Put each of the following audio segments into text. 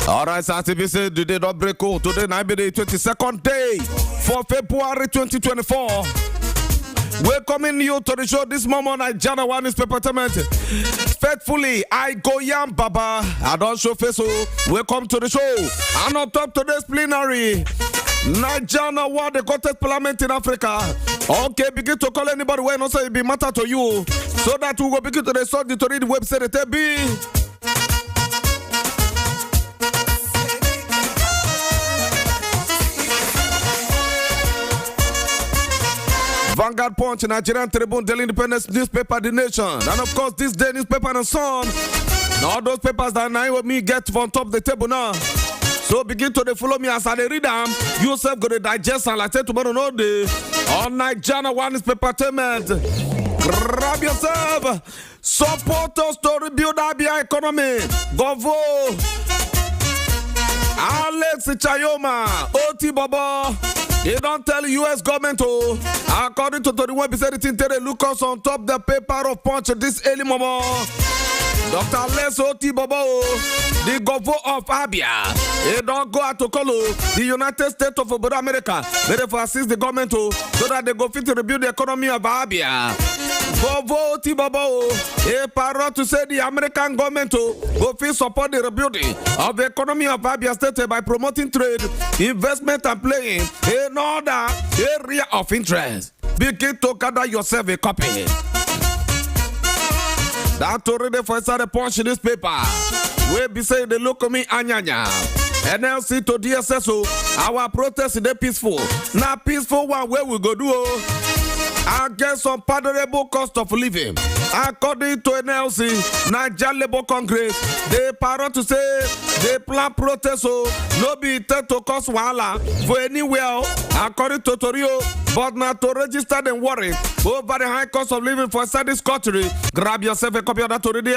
All right, SATBC, today not break out. Today night be the 22nd day for February 2024. Welcoming you to the show this moment. Naija Nawaa newspaper entertainment. Faithfully, I go yam baba. I don't show face. Welcome to the show. And on top today's plenary, Naija Nawaa, the greatest parliament in Africa. Okay, begin to call anybody when also it be matter to you, so that we will begin to research to read the website. It be. Vanguard, Punch, Nigerian Tribune, Daily Independence newspaper, The Nation, and of course this day newspaper and Sun. All those papers that now with me get from top of the table now. So begin to follow me as I read them. You yourself go to digest and like say tomorrow no day on Naija Nawaa newspaper entertainment. Grab yourself. Support us to rebuild our economy. Govo. Alex Chayoma. Oti Baba. They don't tell the U.S. government, according to 21 percent, they look us on top the paper of Punch this early moment. Dr. Les Oti Bobo, the governor of Abia, they don't go out to call the United States of America, therefore assist the government so that they go fit to rebuild the economy of Abia. Governor Oti Bobo, a parrot to say the American government go fit support the rebuilding of the economy of Abia State by promoting trade, investment and playing in other area of interest. Begin to gather yourself a copy. That already for the Punch newspaper. We be saying the look me anyanya. NLC to DSSO. Our protest is peaceful. Now peaceful one where we go do against some pardonable cost of living. According to NLC, Naija Labour Congress, they parrot to say they plan protest no be intent to cause wahala for anywhere. According to Torio, but not to register them worry over the high cost of living for inside this country. Grab yourself a copy of that already.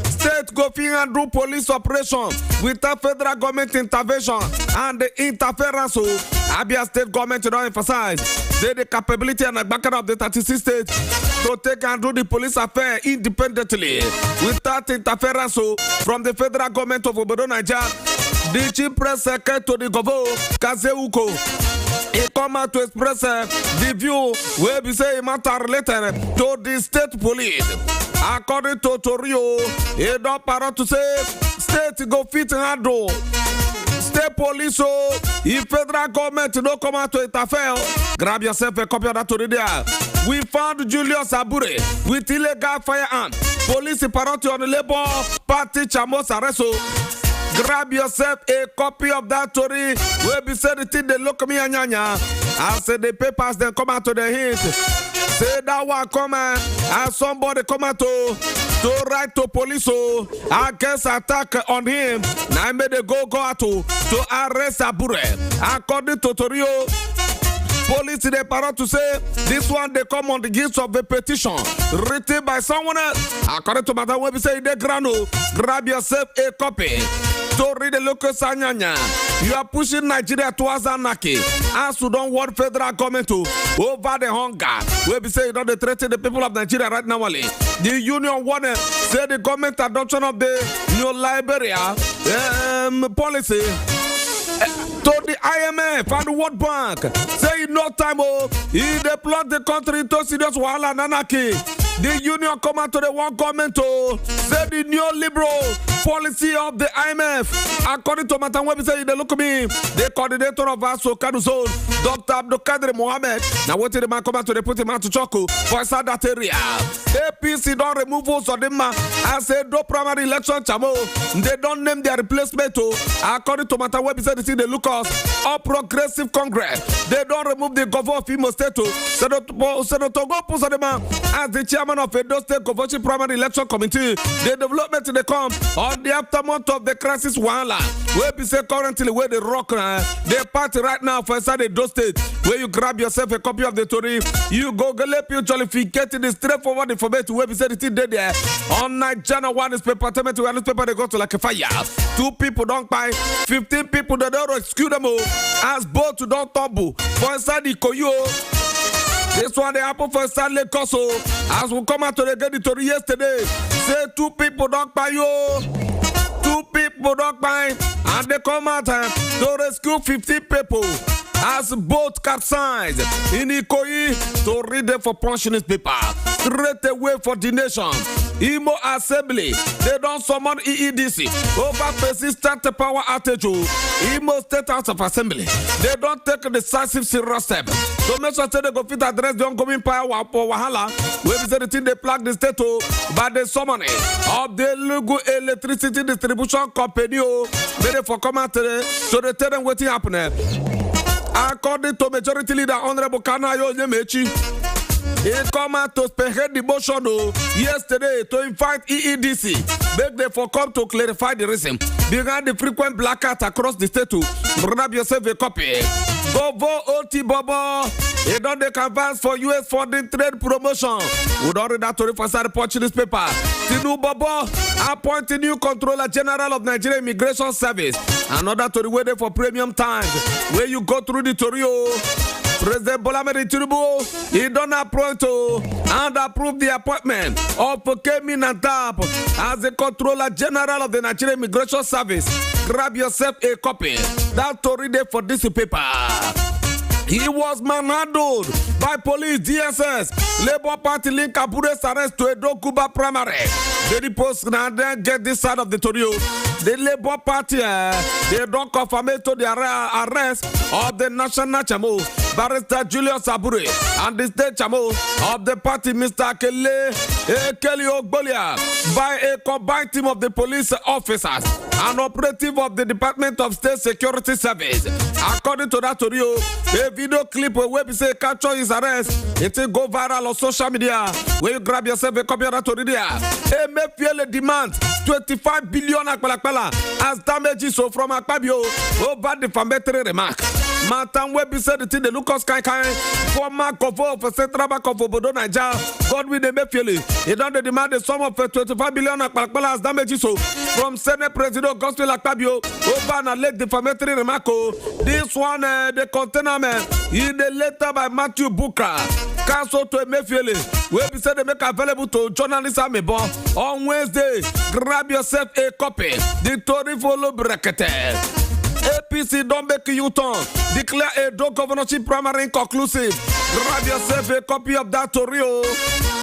State go and do police operation without federal government intervention and the interference. Abia State government don't emphasize the capability and the backing of the 36 states to take and do the police affair independently without interference from the federal government of Naija. The chief press secretary to the governor, Kazeuko, he come out to express the view where we say matter related to the state police. According to Torio, he don't parrot to say state go fit handle state police. If federal government don't come out to interfere, grab yourself a copy of that already. We found Julius Abure with illegal firearm. Police parrot on the Labour Party Chamos Arresto. Grab yourself a copy of that story. Where be said the thing they look me anyanya. I said the papers then come out to the hint. Say that one come and somebody come out to write to police against attack on him. Now I made a go out to arrest Abure. According to Torio, police they parrot to say this one they come on the gist of a petition written by someone else. According to Madam Webby say they grab yourself a copy. To read the local Sanyanya. You are pushing Nigeria towards anarchy. As you don't want federal government to over the hunger. We be saying don't threaten the people of Nigeria right now. The union wanna say the government adoption of the new Liberia policy to the IMF and the World Bank. Say no time he deployed the country into serious wahala and anarchy. The union come out to the one government say the neoliberal policy of the IMF. According to Matan Webby, say they look at me, the coordinator of ASO Kanu Zone, Dr. Abdul Kadir Mohammed. Now what did the man come out to the put him out to Choco for inside that area? APC don't remove us of them and say no primary election chamo. They don't name their replacement. According to Matan Webby, say they look us all progressive Congress. They don't remove the governor of Imo State. Senator Go Pusadema as the chairman of Edo State Convention Primary Election Committee. The development they come on the aftermath of the crisis wahala. Where we say currently where the rock the party right now for inside Edo State. Where you grab yourself a copy of the story, you go you jollificate the straightforward information where we say the thing there on Naija Nawaa newspaper. Newspaper they go to like a fire. 2 people don't buy, 15 people they don't rescue them all. As both don't tumble for inside the Koyo. This one they happen for Stanley Koso. As we come out to the editor yesterday, say 2 people don't buy you. 2 people don't buy. and they come out to rescue 50 people as boat capsized in Ikoyi. To read them for punching his paper straight away for the nation. Imo Assembly, they don't summon EEDC over persistent power outage. Imo State House of Assembly, they don't take a decisive serious step to make sure they go fit address the ongoing power wahala. Where is the thing they plug the state by the summoning of the Lugu Electricity Distribution Company? They for come out today so they tell them what happened. According to Majority Leader Honorable Kanayo Yemechi, he come out to spearhead the motion yesterday to invite EEDC. Beg them for come to clarify the reason behind the frequent blackout across the state. Grab yourself a copy. Go vote OT Bobo. He done the canvas for US funding trade promotion. We don't read that story for Saturday Punch newspaper. Tinu Bobo appointed new Controller General of Nigeria Immigration Service. Another story waiting for premium times where you go through the Torio. President Bola Ahmed Tinubu, he done appoint and approve the appointment of Kemi Nantab as the Controller General of the Nigeria Immigration Service. Grab yourself a copy. That story there for this paper. He was manhandled by police, DSS, Labour Party link Abure's arrest to Edo Kuba primary. Daily Post now then get this side of the Torio. The Labour Party, they don't confirm to the arrest of the National Chamo, Barrister Julius Abure, and the State Chamo of the party, Mr. Kelly Ogbolia, by a combined team of the police officers and operative of the Department of State Security Service. According to that Torio, a video clip where we say capture his arrest, it will go viral on social media. Where you grab yourself a copy of that Torio there. MFL demands 25 billion as damages from Akpabio over defamatory remark. Matan Webby said it in the Lucas Kai former Kovo for Central Bank of Obodo Naija. God with the Mefiele. He done the demand the sum of 25 billion as damages from Senate President Gospel Akpabio over an alleged defamatory remark. This one, the container in the letter by Matthew Booker. Council to Mefiele. Webby said they make available to journalists on Wednesday. Grab yourself a copy. The Tory follow bracket. APC don't make U-turn. Declare a dog governorship primary inconclusive. Grab yourself a copy of that Torio.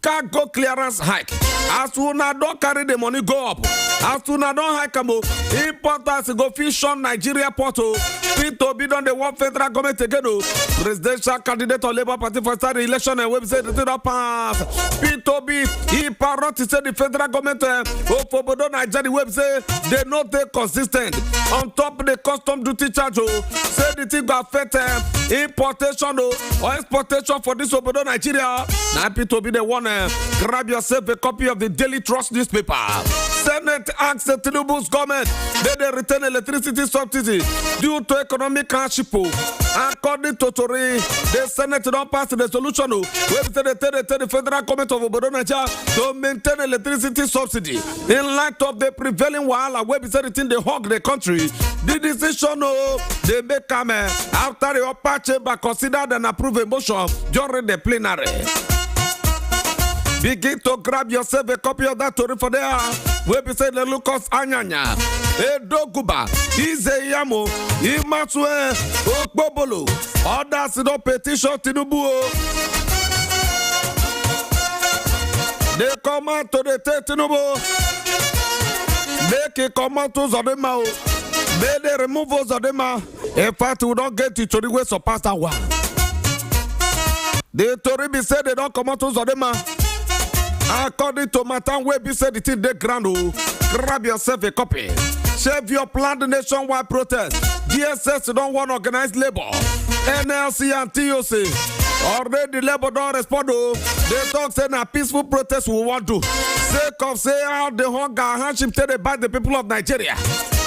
Cargo clearance hike. As soon as don't carry the money go up. As soon as don't hike them, importers go fish on Nigeria portal. P2 be done the one federal government again. Presidential candidate on Labour Party for start election and website the third pass. P2B he parrot said the federal government for Bodo Nigeria website they not they consistent on top of the custom duty charge. Say the thing go affect importation or exportation for this Obodo Nigeria. Now P2B the one grab yourself a copy of the Daily Trust newspaper. Senate asks the Tinubu's government that they return electricity subsidy due to economic hardship. According to Tory, the Senate don't pass the solution where the federal government of Obodo Naija to maintain electricity subsidy in light of the prevailing wahala where they hog the country. The decision they make come after the upper chamber considered and approved a motion during the plenary. Begin to grab yourself a copy of that Tory for there. Where we say the Lucas Anyanya, Edoguba, Izeyamo, Imatue, Okbobolo, others no petition Tinubu. They come out to the Tinubu. Make a comment to Zodema. May they remove Zodema. In fact, we don't get to the way surpass that one. The Tory be said they don't come out to Zodema. According to Matan Webby said it in the ground. Grab yourself a copy. Shave your planned nationwide protest. DSS don't want organized labor. NLC and TOC. Already labor don't respond. They talk saying a peaceful protest we want to. Sake of say how the hunger and hardship taken by the people of Nigeria.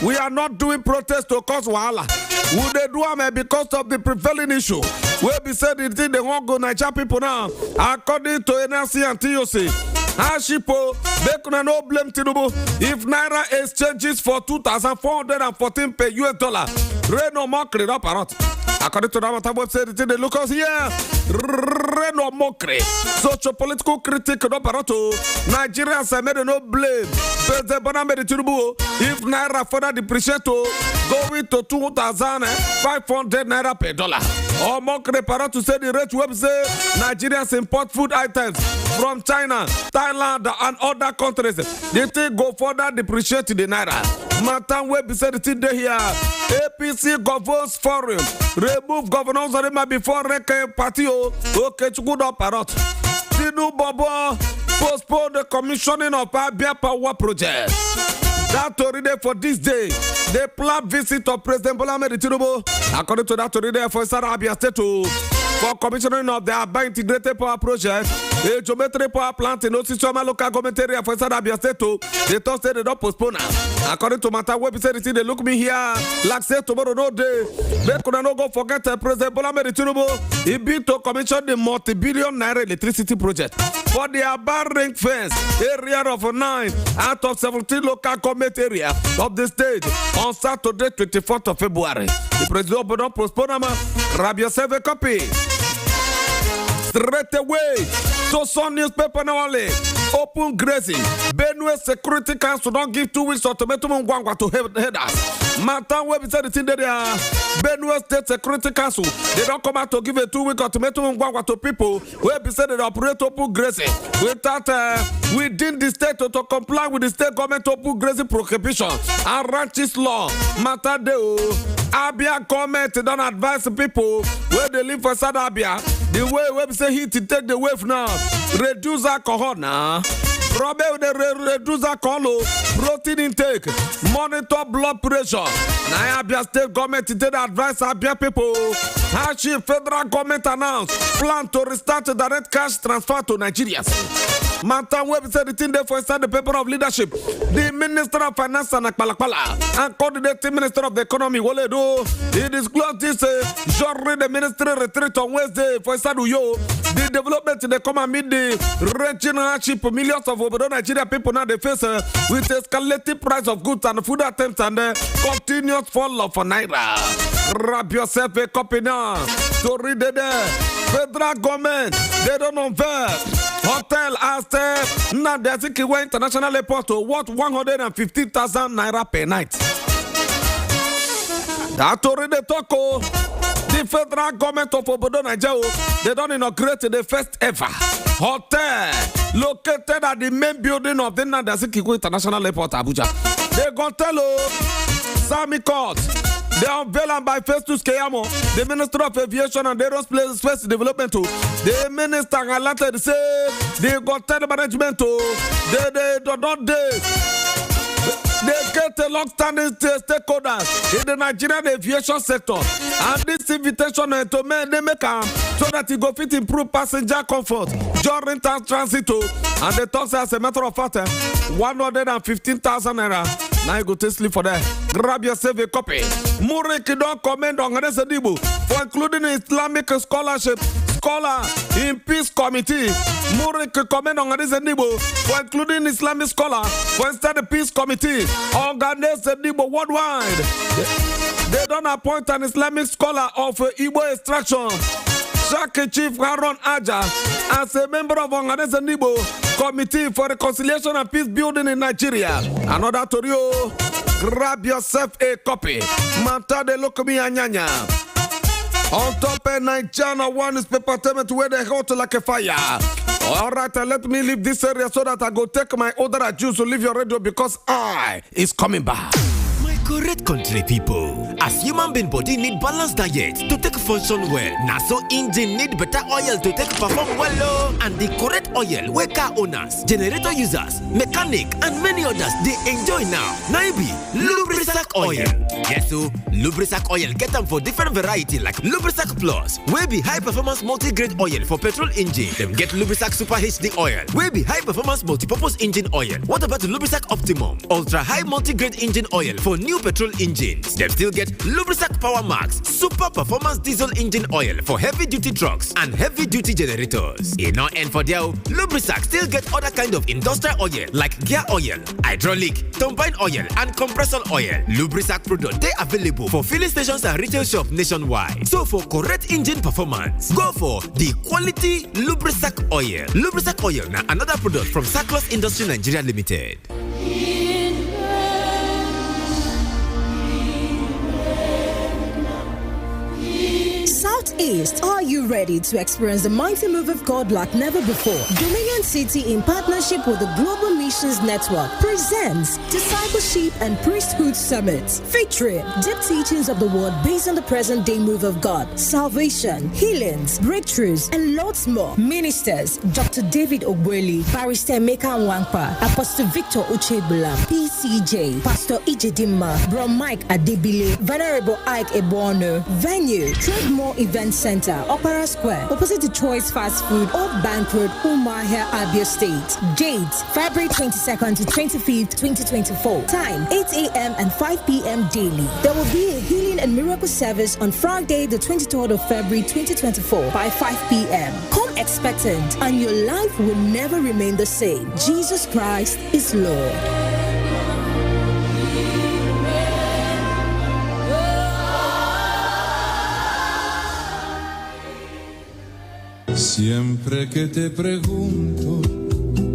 We are not doing protest to cause wahala. Would they do it because of the prevailing issue? Where be said it in the hunger Nigeria people now. According to NLC and TOC. Hashipo, Bekuna no blame Tinubu. If Naira exchanges for 2,414 per US dollar, Reno mark it up a lot. According to that website, they look us here. Reno Mokre, socio-political critic no parato. Nigerians are made no blame. President Bola Tinubu, if Naira further depreciate going to 2,500 Naira per dollar. Or Mokre parato said the rate website Nigerians import food items from China, Thailand, and other countries. They think go further depreciate the Naira. Matan web said the thing here. APC Governors Forum remove governors before Reke Party. Okay, to good up parrot. Tinu Bobo postpone the commissioning of Abia Power Project. That already for this day. The planned visit of President Bola Tinubu. According to that already for Abia State for commissioning of the Aba Integrated Power Project, a geometry power plant in Osisoma local government area for Abia State. They thought they don't postpone. According to Mata website, they look me here like say tomorrow no day. They could not go forget President Bola Tinubu. He been to commission the multi-billion Naira electricity project for the Aba ring fence area of 9 out of 17 local government area of the state on Saturday 24th of February. The president will not postpone grab yourself a copy. Straight away to some newspaper now open grazing. Benue Security Council don't give 2 weeks ultimatum Ngwangwa to headers. Matan website the there. Benue State Security Council they don't come out to give a 2-week ultimatum Ngwangwa to people who have said they operate open grazing without within the state to comply with the state government open grazing prohibition and ranches law. Matan deo Abia government don't advise people where they live for South Abia. The way website heat to take the wave now. Reduce alcohol now. Reduce alcohol, protein intake, monitor blood pressure. Now Abia state government did advise Abia people. Hashi federal government announced plan to restart the direct cash transfer to Nigerians. Manta website the thing there for inside the paper of leadership. The Minister of Finance and coordinating Minister of the Economy Wole do. He disclosed this during the ministry retreat on Wednesday for inside Uyo. The development in the come amid the regional hardship millions of Nigeria people now they face with escalating price of goods and food items and continuous fall of Naira. Grab yourself a copy now. To read it there. Federal government they don't unveil hotel as now there's a international airport to worth 150,000 Naira per night. That already talk. The federal government of Obodo Naija, they don't inaugurate the first ever hotel located at the main building of the Nadazikiko International Airport, Abuja. They go tell Sami Court. They unveiled by Festus Keyamo, the Minister of Aviation and Aerospace Development. The Minister alerted say they got tell management. They get a long-standing stakeholders in the Nigerian aviation sector, and this invitation to make them so that it go fit improve passenger comfort during transit. And the talks as a matter of fact, 115,000 Naira. Now you go to sleep for that. Grab yourself a copy. Muriki don't comment on Resedibu for including Islamic scholarship. Scholar in Peace Committee. Muriki comment on Resedibu for including Islamic scholar for instead the Peace Committee. Organize Resedibu worldwide. They don't appoint an Islamic scholar of Igbo extraction. Shaki Chief Harun Aja as a member of Organize Nibo Committee for Reconciliation and Peace Building in Nigeria. Another Torio, grab yourself a copy. Manta de Lokomi Anyanya. On top of Naija, one newspaper where they hot like a fire. All right, let me leave this area so that I go take my order juice to leave your radio because I is coming back. Correct country people. As human being body need balanced diet to take function well. Now so engine need better oil to take perform well. And the correct oil where car owners, generator users, mechanic and many others they enjoy now. Naibi Lubrisac oil. Yes so Lubrisac oil get them for different variety like Lubrisac Plus, where be high performance multi-grade oil for petrol engine. Them get Lubrisac Super HD oil, where be high performance multi-purpose engine oil. What about Lubrisac Optimum, ultra high multi-grade engine oil for new new petrol engines. They still get Lubrisac Power Max Super Performance Diesel Engine Oil for heavy-duty trucks and heavy-duty generators. In no end for there, Lubrisac still get other kind of industrial oil like gear oil, hydraulic, turbine oil, and compressor oil. Lubrisac product they available for filling stations and retail shops nationwide. So for correct engine performance, go for the quality Lubrisac oil. Lubrisac oil now another product from Saclos Industry Nigeria Limited. Southeast, are you ready to experience the mighty move of God like never before? Dominion City, in partnership with the Global Missions Network, presents Discipleship and Priesthood Summit, featuring deep teachings of the word based on the present-day move of God, salvation, healings, breakthroughs, and lots more. Ministers: Dr. David Ogweli, Barrister Emeka Nwankpa, Apostle Victor Uchebulam, PCJ, Pastor Ijedimma, Bro Mike Adebile, Venerable Ike Ebono. Venue: Trademark Event Center, Opera Square, opposite the Choice Fast Food, Old Bank Road, Umuahia, Abia State. Date: February 22nd to 25th, 2024. Time: 8 a.m. and 5 p.m. daily. There will be a healing and miracle service on Friday, the 23rd of February 2024 by 5 p.m. Come expectant, and your life will never remain the same. Jesus Christ is Lord. Siempre que te pregunto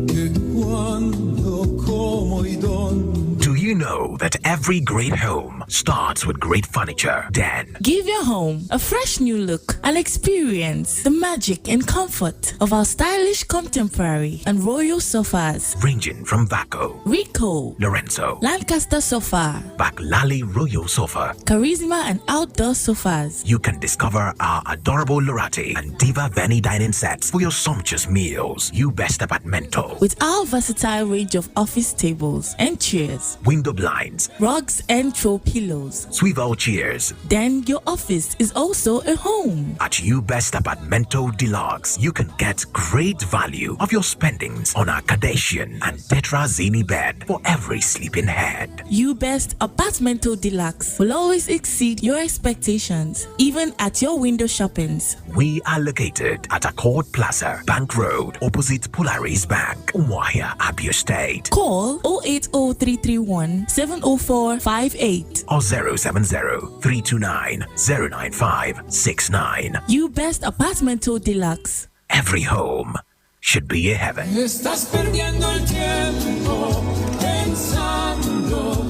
que cuándo, cómo y dónde. Do you know that every great home starts with great furniture? Then give your home a fresh new look and experience the magic and comfort of our stylish contemporary and royal sofas, ranging from Vaco, Rico, Lorenzo, Lancaster sofa, Baklali Royal Sofa, Charisma and outdoor sofas. You can discover our adorable Lorati and Diva Veni dining sets for your sumptuous meals. You best apartmento with our versatile range of office tables and chairs, window blinds, rugs and throw pillows, swivel chairs. Then your office is also a home. At You Best Apartmento Deluxe, you can get great value of your spendings on our Kardashian and Tetrazini bed for every sleeping head. You Best Apartmento Deluxe will always exceed your expectations, even at your window shoppings. We are located at Accord Plaza, Bank Road, opposite Polaris Bank, Umuahia, Abia State. Call 080-331-70458 or 070-329-09569. You Best Apartmento Deluxe. Every home should be a heaven. Estás perdiendo el tiempo pensando.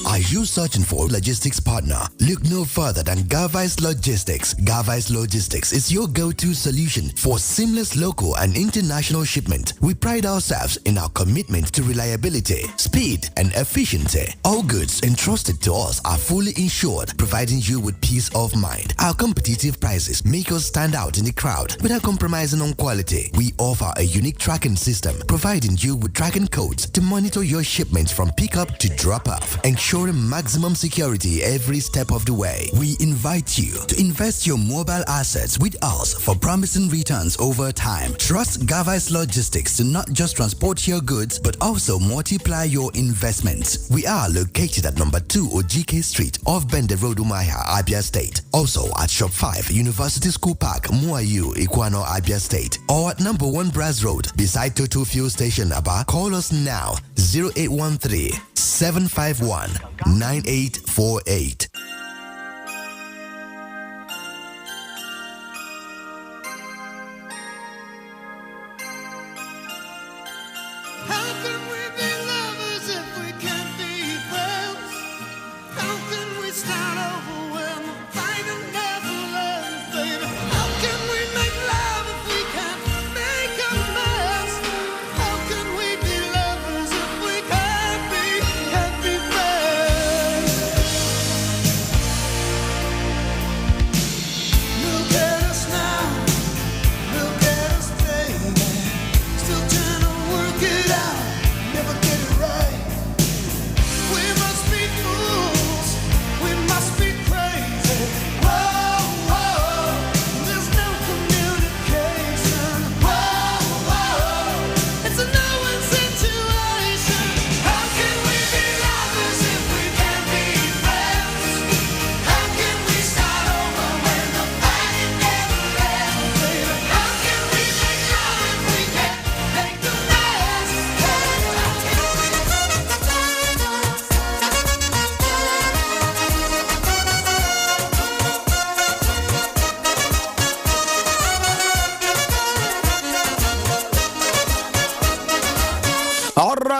Are you searching for a logistics partner? Look no further than Garvice Logistics. Garvice Logistics is your go-to solution for seamless local and international shipment. We pride ourselves in our commitment to reliability, speed, and efficiency. All goods entrusted to us are fully insured, providing you with peace of mind. Our competitive prices make us stand out in the crowd without compromising on quality. We offer a unique tracking system, providing you with tracking codes to monitor your shipments from pickup to drop-off, ensuring maximum security every step of the way. We invite you to invest your mobile assets with us for promising returns over time. Trust Garvice Logistics to not just transport your goods, but also multiply your investments. We are located at number 2 Ojike Street off Bende Road, Umuahia, Abia State. Also at Shop 5, University School Park, Muayu, Ikwano, Abia State. Or at number 1 Braz Road, beside Total Fuel Station, Aba. Call us now, 0813-751-9848.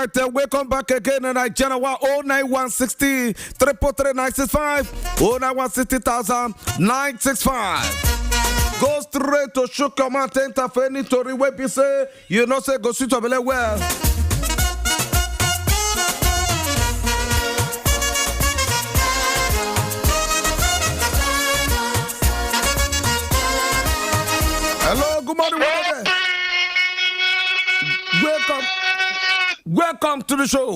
right, welcome back again. And I Nawaa 09160 343 Go straight to shook your mountain for any story where you say, you know, say, go sit over there well. Hello, good morning. Welcome to the show.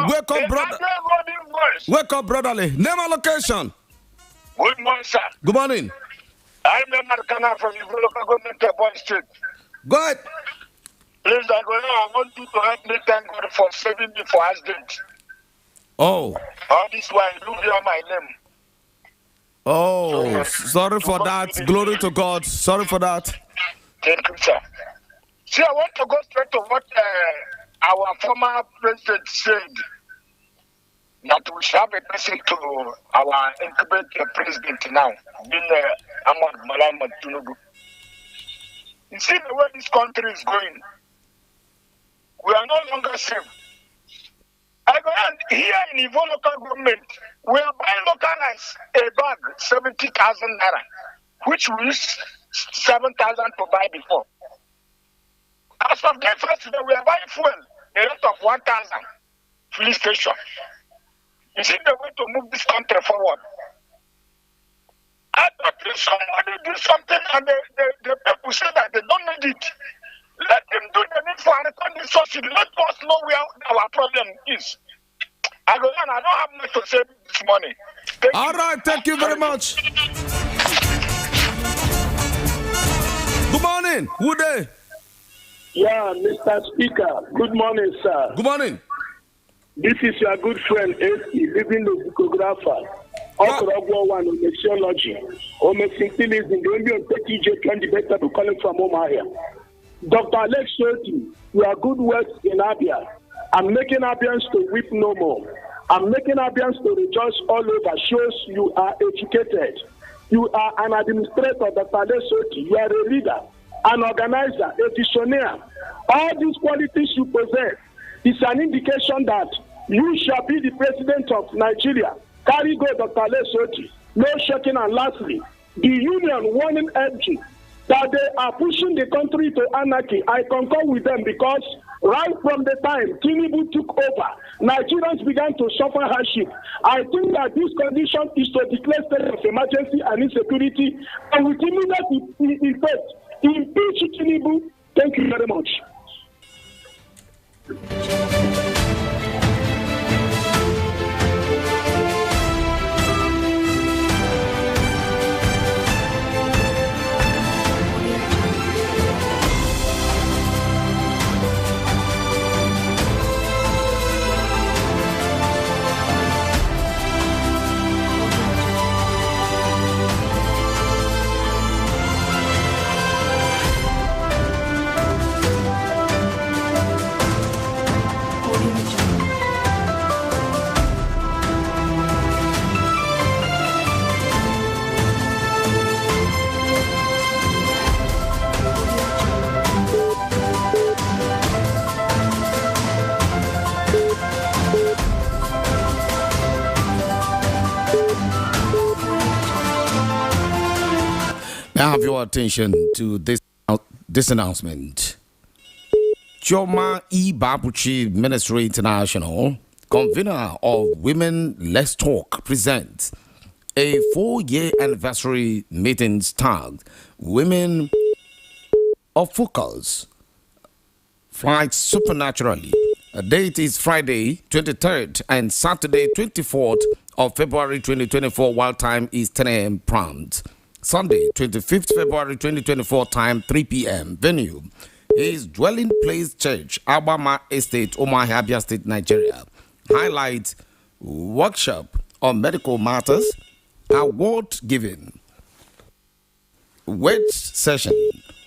Welcome, brother. Welcome, brotherly. Name and location. Good morning, sir. Good morning. I'm a Marcana from the local government of Boy Street. Go ahead. Please, I want you to help me thank God for saving me for accident. Oh. All this while, you hear my name. Oh, sorry for that. Glory to God. Sorry for that. Thank you, sir. See, I want to go straight to what our former president said, that we should have a person to our incumbent president now, being Ahmad Malama Tinubu. You see the way this country is going, we are no longer safe. I go here in Ivo local government, we are buying local rice, a bag, 70,000 naira, which we used 7,000 to buy before. As of the first day, we are buying fuel, a rate of 1,000 filling station. You see the way to move this country forward. I thought if somebody do something and the people say that they don't need it, let them do the need for a country subsidy. Let us know where our problem is. I don't have much to say this morning. All right, thank you very much. Good morning. Who there? Yeah, Mr. Speaker. Good morning, sir. Good morning. This is your good friend, A.C., living the photographer. Okorogwo one on theology. Omesimphilis in the Indian TJ 20 better to calling from Omahia. Dr. Alex Shoti, you are good works in Abia. I'm making Abians to weep no more. I'm making Abians to rejoice all over. Shows you are educated. You are an administrator, Dr. Alex Shoti. You are a leader, an organizer, a visionary. All these qualities you possess is an indication that you shall be the president of Nigeria. Carry go, Dr. Lesoti. No shaking. And lastly, the union warning MG that they are pushing the country to anarchy. I concur with them because right from the time Tinubu took over, Nigerians began to suffer hardship. I think that this condition is to declare state of emergency and insecurity and with immediate effect impeach Tinubu. Thank you very much. Now have your attention to this announcement. Choma E. Babuchi Ministry International, convener of Women Let's Talk, presents a 4-year anniversary meeting tagged Women of Focus Flight Supernaturally. The date is Friday 23rd and Saturday 24th of February 2024, while time is 10 a.m. prompt. Sunday, 25th February 2024, time 3 p.m. Venue is Dwelling Place Church, Abama Estate, Omahia, Abia State, Nigeria. Highlight workshop on medical matters, award giving, wed session,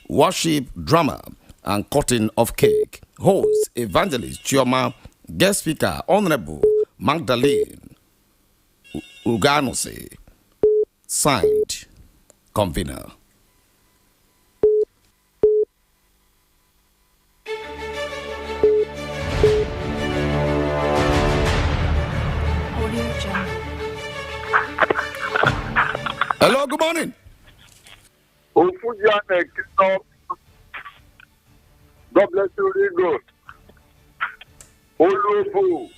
worship, drama, and cutting of cake. Host, Evangelist Chioma. Guest speaker, Honorable Magdalene Uganose. Signed, convener. good morning. God bless you, Rigo. Olubu.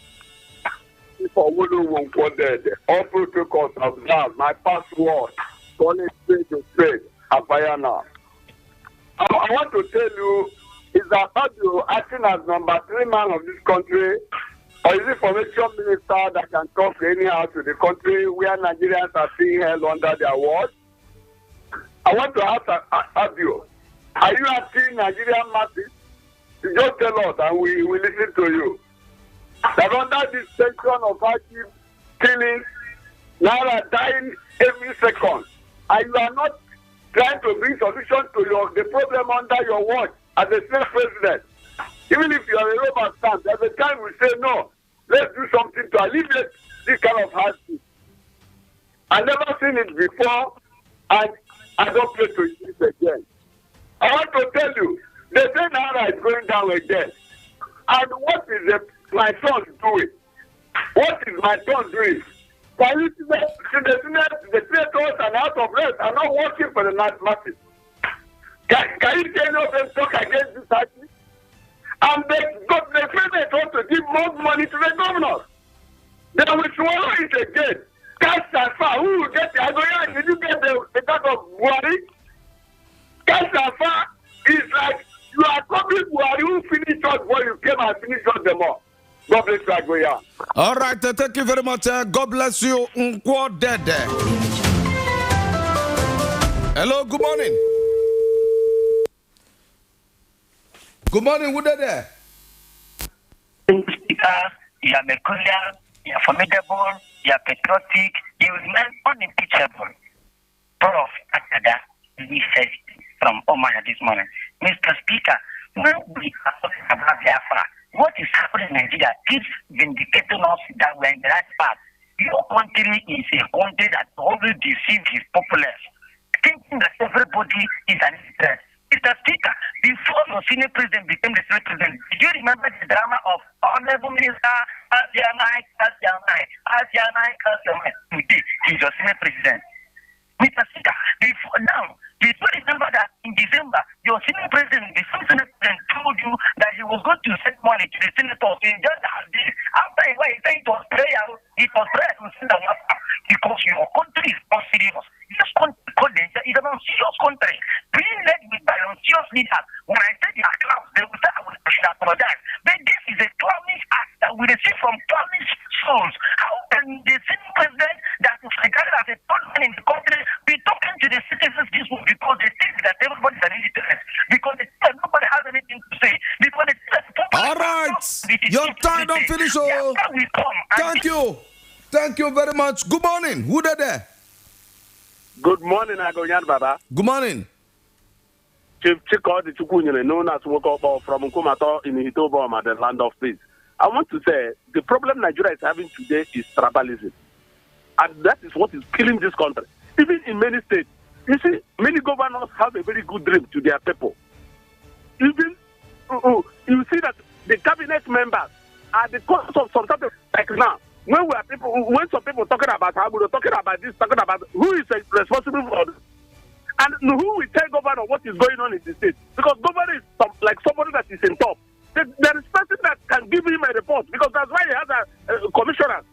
For Olu won't dead. All protocols observed. My password. Calling straight to straight. Abayana. I want to tell you, is that Fabio acting as number 3 man of this country, or is it formation minister that can talk anyhow to the country where Nigerians are being held under their watch? I want to ask Fabio, are you acting Nigerian masses? You just tell us and we will listen to you. That under this section of hardship, killing, Nawaa dying every second, and you are not trying to bring solution to the problem under your watch as a state president. Even if you are a rubber stamp, there's a time we say no, let's do something to alleviate this kind of hardship. I've never seen it before, and I don't play to it again. I want to tell you, they say Naira is going down again. And what is my son doing? What is my son doing? Can you see that the senators and House of Reps are not working for the masses? Can you tell us them talk against this party? And the president wants to give more money to the governors. They will swallow it again. Cash transfer, who will get the Agoya? Did you get the kind of Buhari? Cash transfer is like you are copying Buhari who finished us before you came and finished us them all. God bless you, Agoya. All right, thank you very much. God bless you. Hello, good morning. Good morning, who there? You are peculiar, you are formidable, you are patriotic, you remain unimpeachable. Prof. Atada, we said from Omaya this morning. Mr. Speaker, when we are talking about Biafra, what is happening in Nigeria keeps vindicating us that we are in the right path. Your country is a country that always deceives its populace, thinking that everybody is an interest. Mr. Speaker, before your senior president became the senior president, do you remember the drama of Honorable Minister Asianai? Today, he's your senior president. Mr. Speaker, do you remember that in December, your senior president, the senior president, told you that he was going to send money to the senators in just a day. After a while, he said it was prayer to send them up because your country is not serious. This country is an unserious country, being led by unserious leaders. When I say they are clowns, they will say I should apologize. But this is a clownish act that we receive from clownish souls. How can the senior president that is regarded as a third man in the country be talking to the citizens this way because they think that everybody is an interest, because they think that nobody has anything to say, because they think that all right, your time don't finish. Oh, thank you. Thank you very much. Good morning. Who there? Good morning, Agoyan Baba. Good morning. Chief Chikodi Chukunyere, known as Wokobo from Nkumato in Hitoboma, the land of peace. I want to say the problem Nigeria is having today is tribalism. And that is what is killing this country. Even in many states, you see, many governors have a very good dream to their people. Even you see that the cabinet members are the cause of some type of, like now. When some people talking about how we're talking about this, talking about who is responsible for this, and who will tell governor what is going on in the state, because governor is like somebody that is in top. There is person that can give him a report, because that's why he has a commissioner.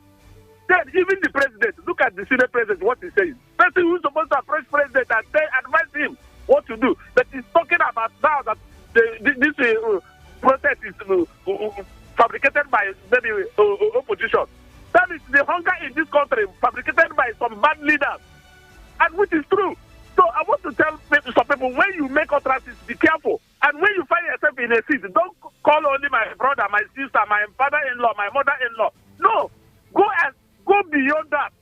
Then even the president, look at the senior president, what he says. Person who's supposed to approach president and advise him what to do, but he's talking about now that this protest is fabricated by maybe opposition. That is the hunger in this country fabricated by some bad leaders, and which is true. So I want to tell some people, when you make utterances, be careful. And when you find yourself in a seat, don't call only my brother, my sister, my father-in-law, my mother-in-law. No, go beyond that,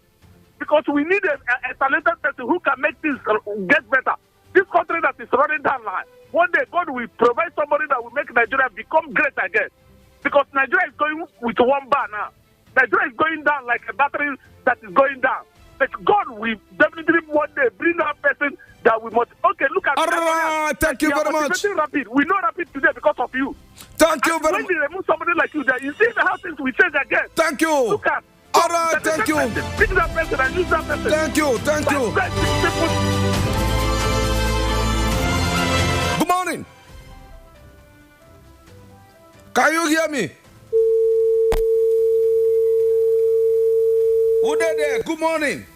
because we need a talented person who can make things get better. This country that is running down line, one day God will provide somebody that will make Nigeria become great again. Because Nigeria is going with one bar now. Nigeria is going down like a battery that is going down. But God will definitely one day bring that person that we must. Okay, look at. All right, thank you very much. Rapid. We know rapid today because of you. Thank you very much. When we remove somebody like you, there, you see how things will change again. Thank you. Look at. All right, thank you. Pick that person and use that person. Thank you. Good morning. Can you hear me? Who there? Good morning.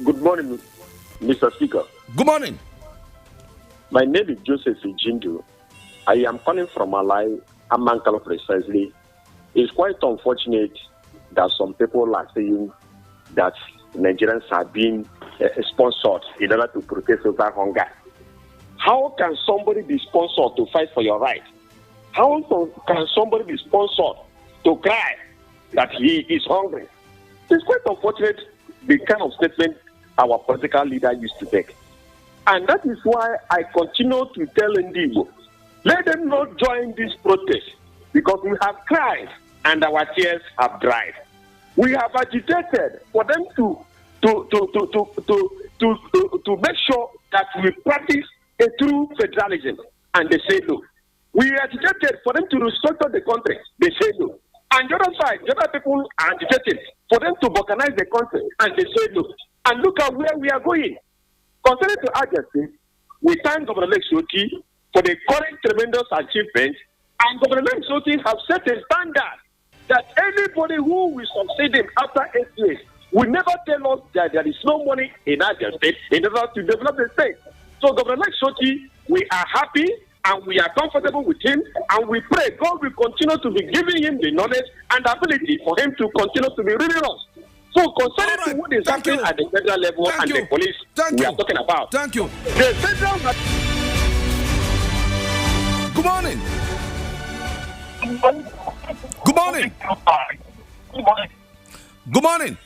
Good morning, Mr. Speaker. Good morning. My name is Joseph Jindu. I am calling from Alai, Amankalo precisely. It's quite unfortunate that some people are saying that Nigerians are being sponsored in order to protest over hunger. How can somebody be sponsored to fight for your right? How can somebody be sponsored to cry that he is hungry? It's quite unfortunate the kind of statement our political leader used to make. And that is why I continue to tell Ndigo, let them not join this protest because we have cried and our tears have dried. We have agitated for them to make sure that we practice a true federalism, and they say no. We agitated for them to restructure the country, they say no. And the other side, the other people are agitated for them to balkanize the country, and they say no. And look at where we are going. Concerning to agency, we thank Governor Lekshoti for the current tremendous achievement, and Governor Lekshoti has set a standard that anybody who will succeed him after 8 years will never tell us that there is no money in Abia State in order to develop the state. So Governor Lekshoti, we are happy and we are comfortable with him, and we pray God will continue to be giving him the knowledge and ability for him to continue to be leading us. So concerning to what is happening at the federal level and the police we are talking about. Thank you. The federal... Good morning. Good morning. Good morning.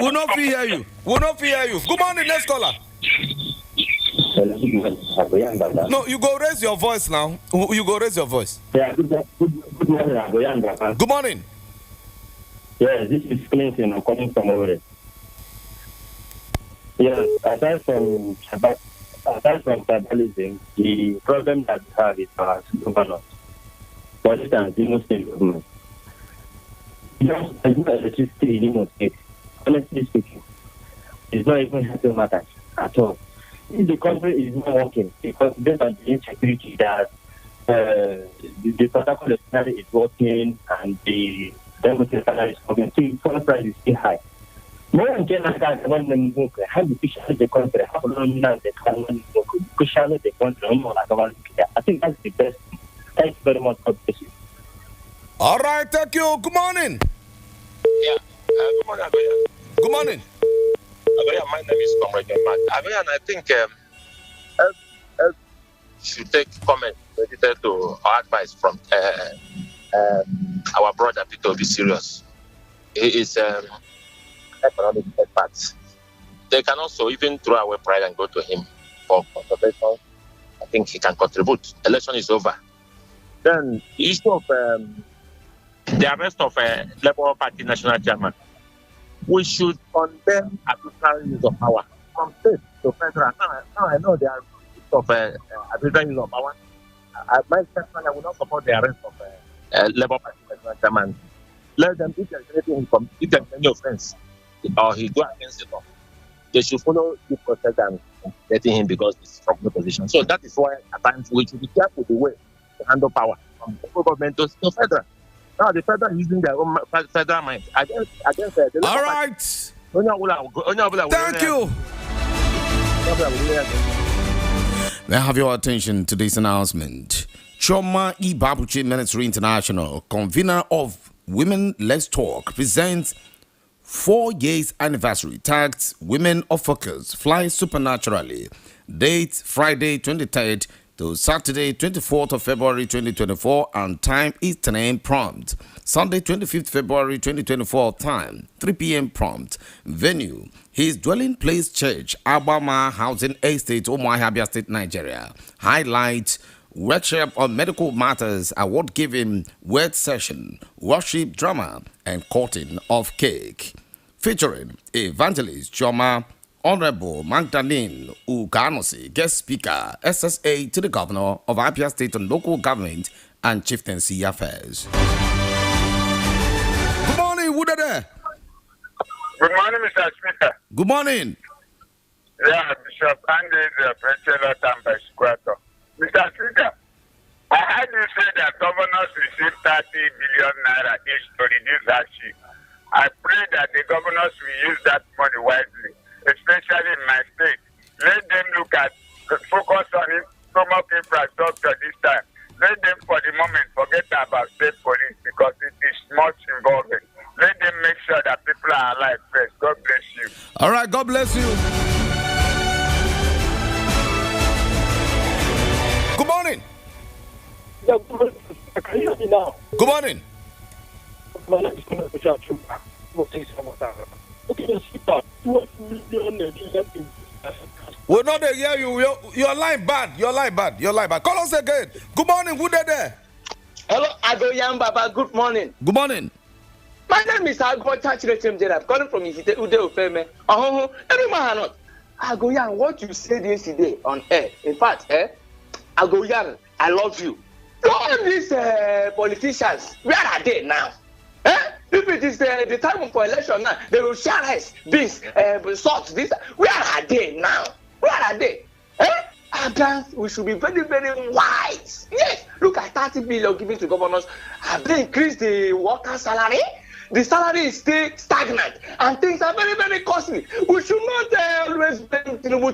We'll not hear you. We'll not hear you. Good morning, next caller. No, you go raise your voice now. You go raise your voice. Yeah, good morning. Good morning. Yeah, this is Clinton. I'm calling from over there. Yes, aside from tribalism, the problem that we have is our governance. For instance, the Muslim government. Just as you electricity in Imo State, honestly speaking, it's not even helping matters at all. If the country is not working, because based on the insecurity that the protocol is working and the democracy is coming, so the foreign price is still high. More than Canada, when them work, how the fish the country, how long the country, the country, more like I think that's the best. Thank you very much. God bless you. All right, thank you. Good morning. Yeah. Good morning, Agoya. Good morning. Agoya, my name is Comrade Matt. Agoya, and I think should take comment related to our advice from our brother Peter be serious. He is economic expert. They can also even throw away pride and go to him for consultation. I think he can contribute. Election is over. Then the issue of the arrest of a Labour Party national chairman. We should condemn arbitrary use of power from state to federal. Now I know there are of arbitrary use of power. Myself, I will not support the arrest of Labour Party national chairman. Let them, if there is any offense or he go against the law, they should follow the process and letting him because it's from the position. So that is why at times we should be careful the way to handle power from local government to federal. Now the federal using their own federal mind against the all right. Thank you. May I have your attention to this announcement? Choma Ibabuchi Military International, convener of Women Let's Talk, presents 4 years anniversary tagged Women of Focus Fly Supernaturally. Date Friday 23rd to Saturday 24th of February 2024, and time is 10 a.m. prompt. Sunday 25th February 2024, time 3 p.m. prompt. Venue, his dwelling place church, Abama Housing Estate, Umuahia, Abia State, Nigeria. Highlight, workshop on medical matters, award giving, word session, worship drama, and cutting of cake. Featuring Evangelist Choma, Honorable Magdalene Uganosi, guest speaker, SSA to the Governor of Abia State on Local Government and Chieftaincy Affairs. Who there? Good morning, Mr. Speaker. Good morning. Yeah, Bishop Andy, the President Tampa Squatter. Mr. Speaker, I heard you say that governors receive 30 billion naira each to reduce hardship. I pray that the governors will use that money wisely, especially in my state. Let them focus on stomach infrastructure this time. Let them, for the moment, forget about state police because it is much involving. Let them make sure that people are alive first. God bless you. All right, God bless you. Good morning. Yeah, can you hear me now? Good morning. My name is Conor Bishop. Okay, let's start. 12 million Nigerian. We're not there. Hear you. Your line bad. Your line bad. Call us again. Good morning. Who there? Hello, Agoyam Baba. Good morning. Good morning. My name is Ago Chachirechim Jerab, calling from Isite Ude Ofeme. Everyone, Agoyam, what you said yesterday on air. In fact, Agoyam, I love you. All these politicians, where are they now? If it is the time for election now, they will share rice, beans, salt, this. Where are they now? Where are they? We should be very, very wise. Yes, look at 30 billion given to governors. Have they increased the workers' salary? The salary is still stagnant and things are very, very costly. We should not always blame Tinubu.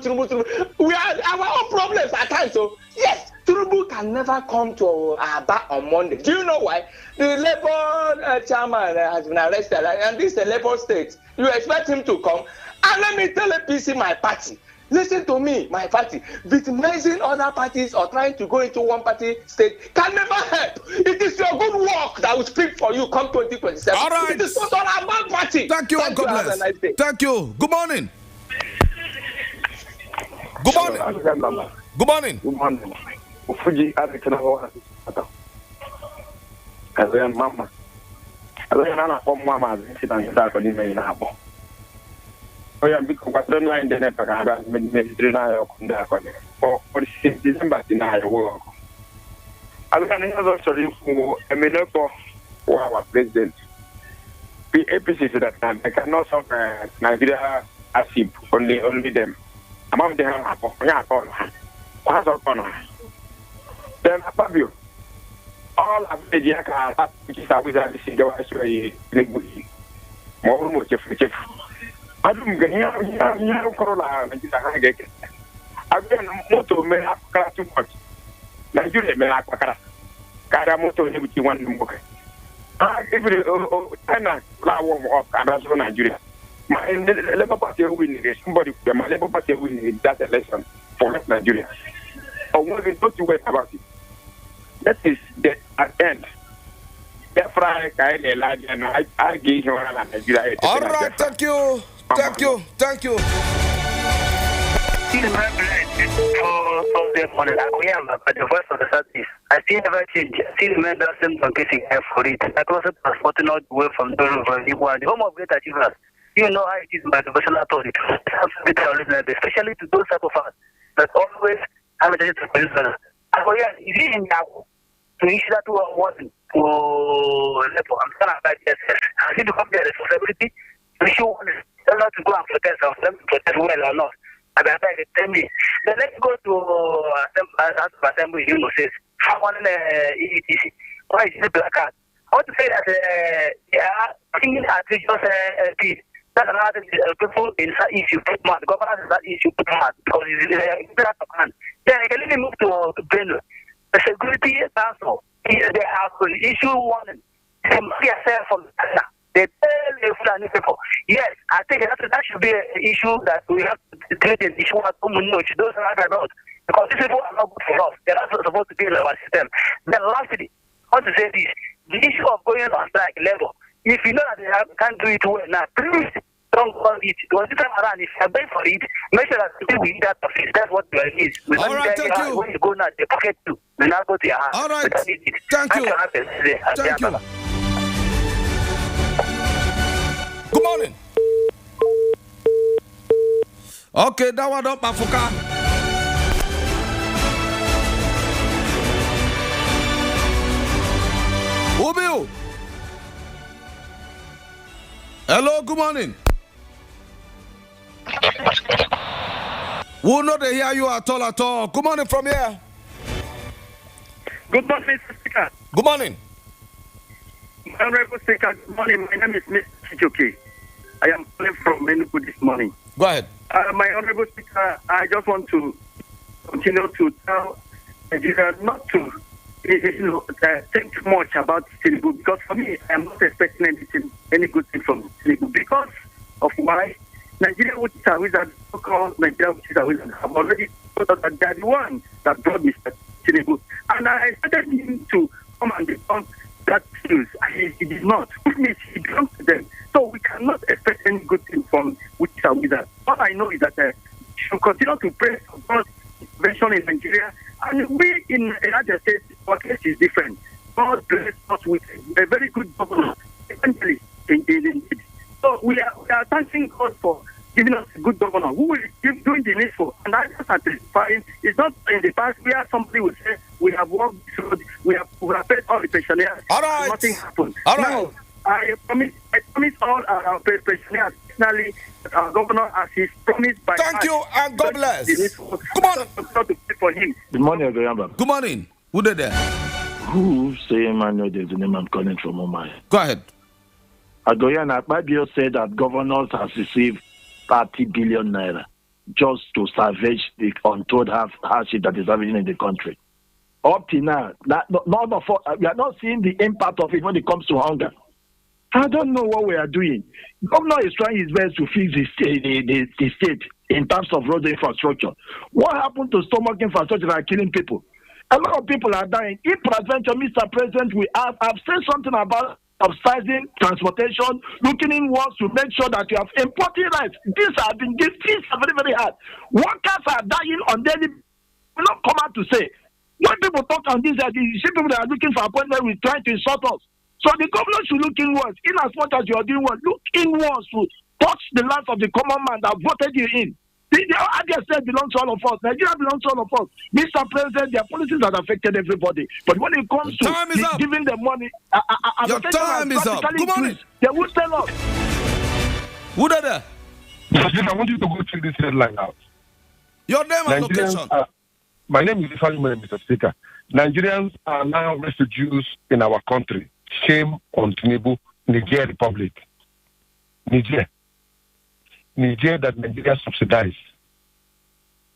We have our own problems at times. So, yes, Tinubu can never come to our back on Monday. Do you know why? The Labour chairman has been arrested, and this is a Labour state. You expect him to come? And let me tell APC, my party. Listen to me, my party. Victimizing other parties or trying to go into one party state can never help. It is your good work that will speak for you come 2027. All right. It is not all about party. Thank you and God bless. Have a nice day. Thank you. Good morning. Good morning. Good morning. Good morning. Ufuji Nawaa. Kaza mama. Kaza nana kwa mama zinchita ngisako ni mei nabo. Oya biko kwa tona internet pakanga meditri na yo kunda kwa ne. O December tina yo wo. Alga ni zo sorry fu emeleko wa our president. The APC said that time they cannot solve Nigeria asip only them. Among them hapo nya ko. Wa so ko no. Then Fabio all of the Jaka which is always at the single actually more chef. I don't get here Corona and I've been moto me up too much. Nigeria me up Kara moto which you want to book. If it China flower of Karazo Nigeria. My Labour Party winning somebody my Labour Party winning that election for Nigeria. I want to talk to you about it. That is the end. I gave you Nigeria. All right, thank you. See the man for the morning. I am at the voice of the Southeast. I see never change. See the man does them kissing for it. I also transporting out away from the home of great achievers. You know how it is by the professional authority, especially to those type of us that always have a chance to produce. Is it in Yahoo? To issue that to a warning to level. I'm going to yes. I see the company responsibility to issue one not to go and protest of them, protest well or not. And I tell me, then let's go to assembly, says, how one EETC. Why is it black card? I want to say that they are thinking at just that's another people in that issue, put the government is that issue, put because it's not a plan. Then I can really move to Benue. The security council, they have an issue one. They must yourself from China. They tell the Fulani people. Yes, I think that should be an issue that we have to treat an issue at home. Those are not. Because these people are not good for us. They're not supposed to be in our system. Then lastly, I want to say this. The issue of going on strike level. If you know that they can't do it well now, please don't call it. Because this time around, if you're paying for it, make sure that people will eat that of it. That's what we need. All right, thank you. When you go now, they pocket too. They now go to your house. All right. Thank you. Thank you. Good morning. Okay, that one up, Afuka. Who be you? Hello, good morning. We'll not hear you at all. Good morning from here. Good morning, Mr. Speaker. Good morning. Honorable Speaker, good morning. My name is Mr. Chijoke. I am calling from Enugu this morning. Go ahead. My Honorable Speaker, I just want to continue to tell Nigeria not to think too much about Tinubu, because for me, I am not expecting any good thing from Tinubu because of why Nigeria, which is a wizard, so-called Nigeria, which is a wizard, have already told us that they are the one that brought Mr. Tinubu. And I expected him to come and become that news. He did not, which means he belongs to them. So we cannot expect any good thing from which is a wizard. All I know is that we should continue to pray for God's intervention in Nigeria. And we in United States, our case is different. God bless us with a very good governor, eventually, indeed. So we are thanking God for giving us a good governor who will keep doing the needful. And I just satisfying. It's not in the past where somebody would say, we have walked this road, we have paid all the pensioners, all right. And nothing happened. All now, right. I promise all our pensioners, personally, our governor, as he's promised by Thank you and God bless. Come on. For him. Good morning, Agoyamba. Good morning. Who did that? Who say Emmanuel is the name I'm calling from Omai? Go ahead. Agoyana Akpabio said that governors have received 30 billion naira just to salvage the untold hardship that is happening in the country. Up to now, none of us, we are not seeing the impact of it when it comes to hunger. I don't know what we are doing. Governor is trying his best to fix the state in terms of road infrastructure. What happened to stomach infrastructure that are killing people? A lot of people are dying. If peradventure, Mr. President, I've said something about subsidizing transportation, looking inwards to make sure that you have importing rights. These are very, very hard. Workers are dying on daily. We don't come out to say. When people talk on this, you see people that are looking for appointment with trying to insult us. So the government should look inwards. In as much as you are doing work, look inwards to touch the lands of the common man that voted you in. The idea said belongs to all of us. Nigeria belongs to all of us. Mr. President, there are policies that affected everybody. But when it comes to giving them money, your time is up. Good morning. They will tell us. Who did that? I want you to go check this headline out. Your name and location. My name is Mr. Speaker. Nigerians are now refugees in our country. Shame on Tinubu, Niger Republic. Niger that Nigeria subsidizes.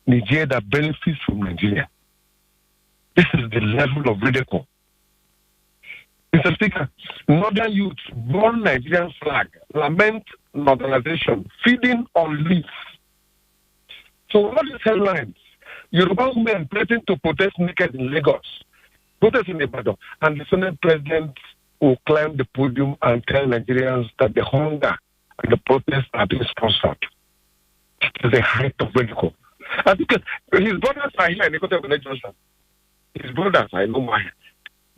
Niger that benefits from Nigeria. This is the level of ridicule. Mr. Speaker, northern youth burn Nigerian flag, lament northernization, feeding on leaf. So what is headlines? Yoruba women threaten to protest naked in Lagos, protest in Ibadan, and the Senate President will climb the podium and tell Nigerians that the hunger and the protests are being sponsored. It is the height of ridicule. And because his brothers are here in the Johnson. His brothers, I know mine,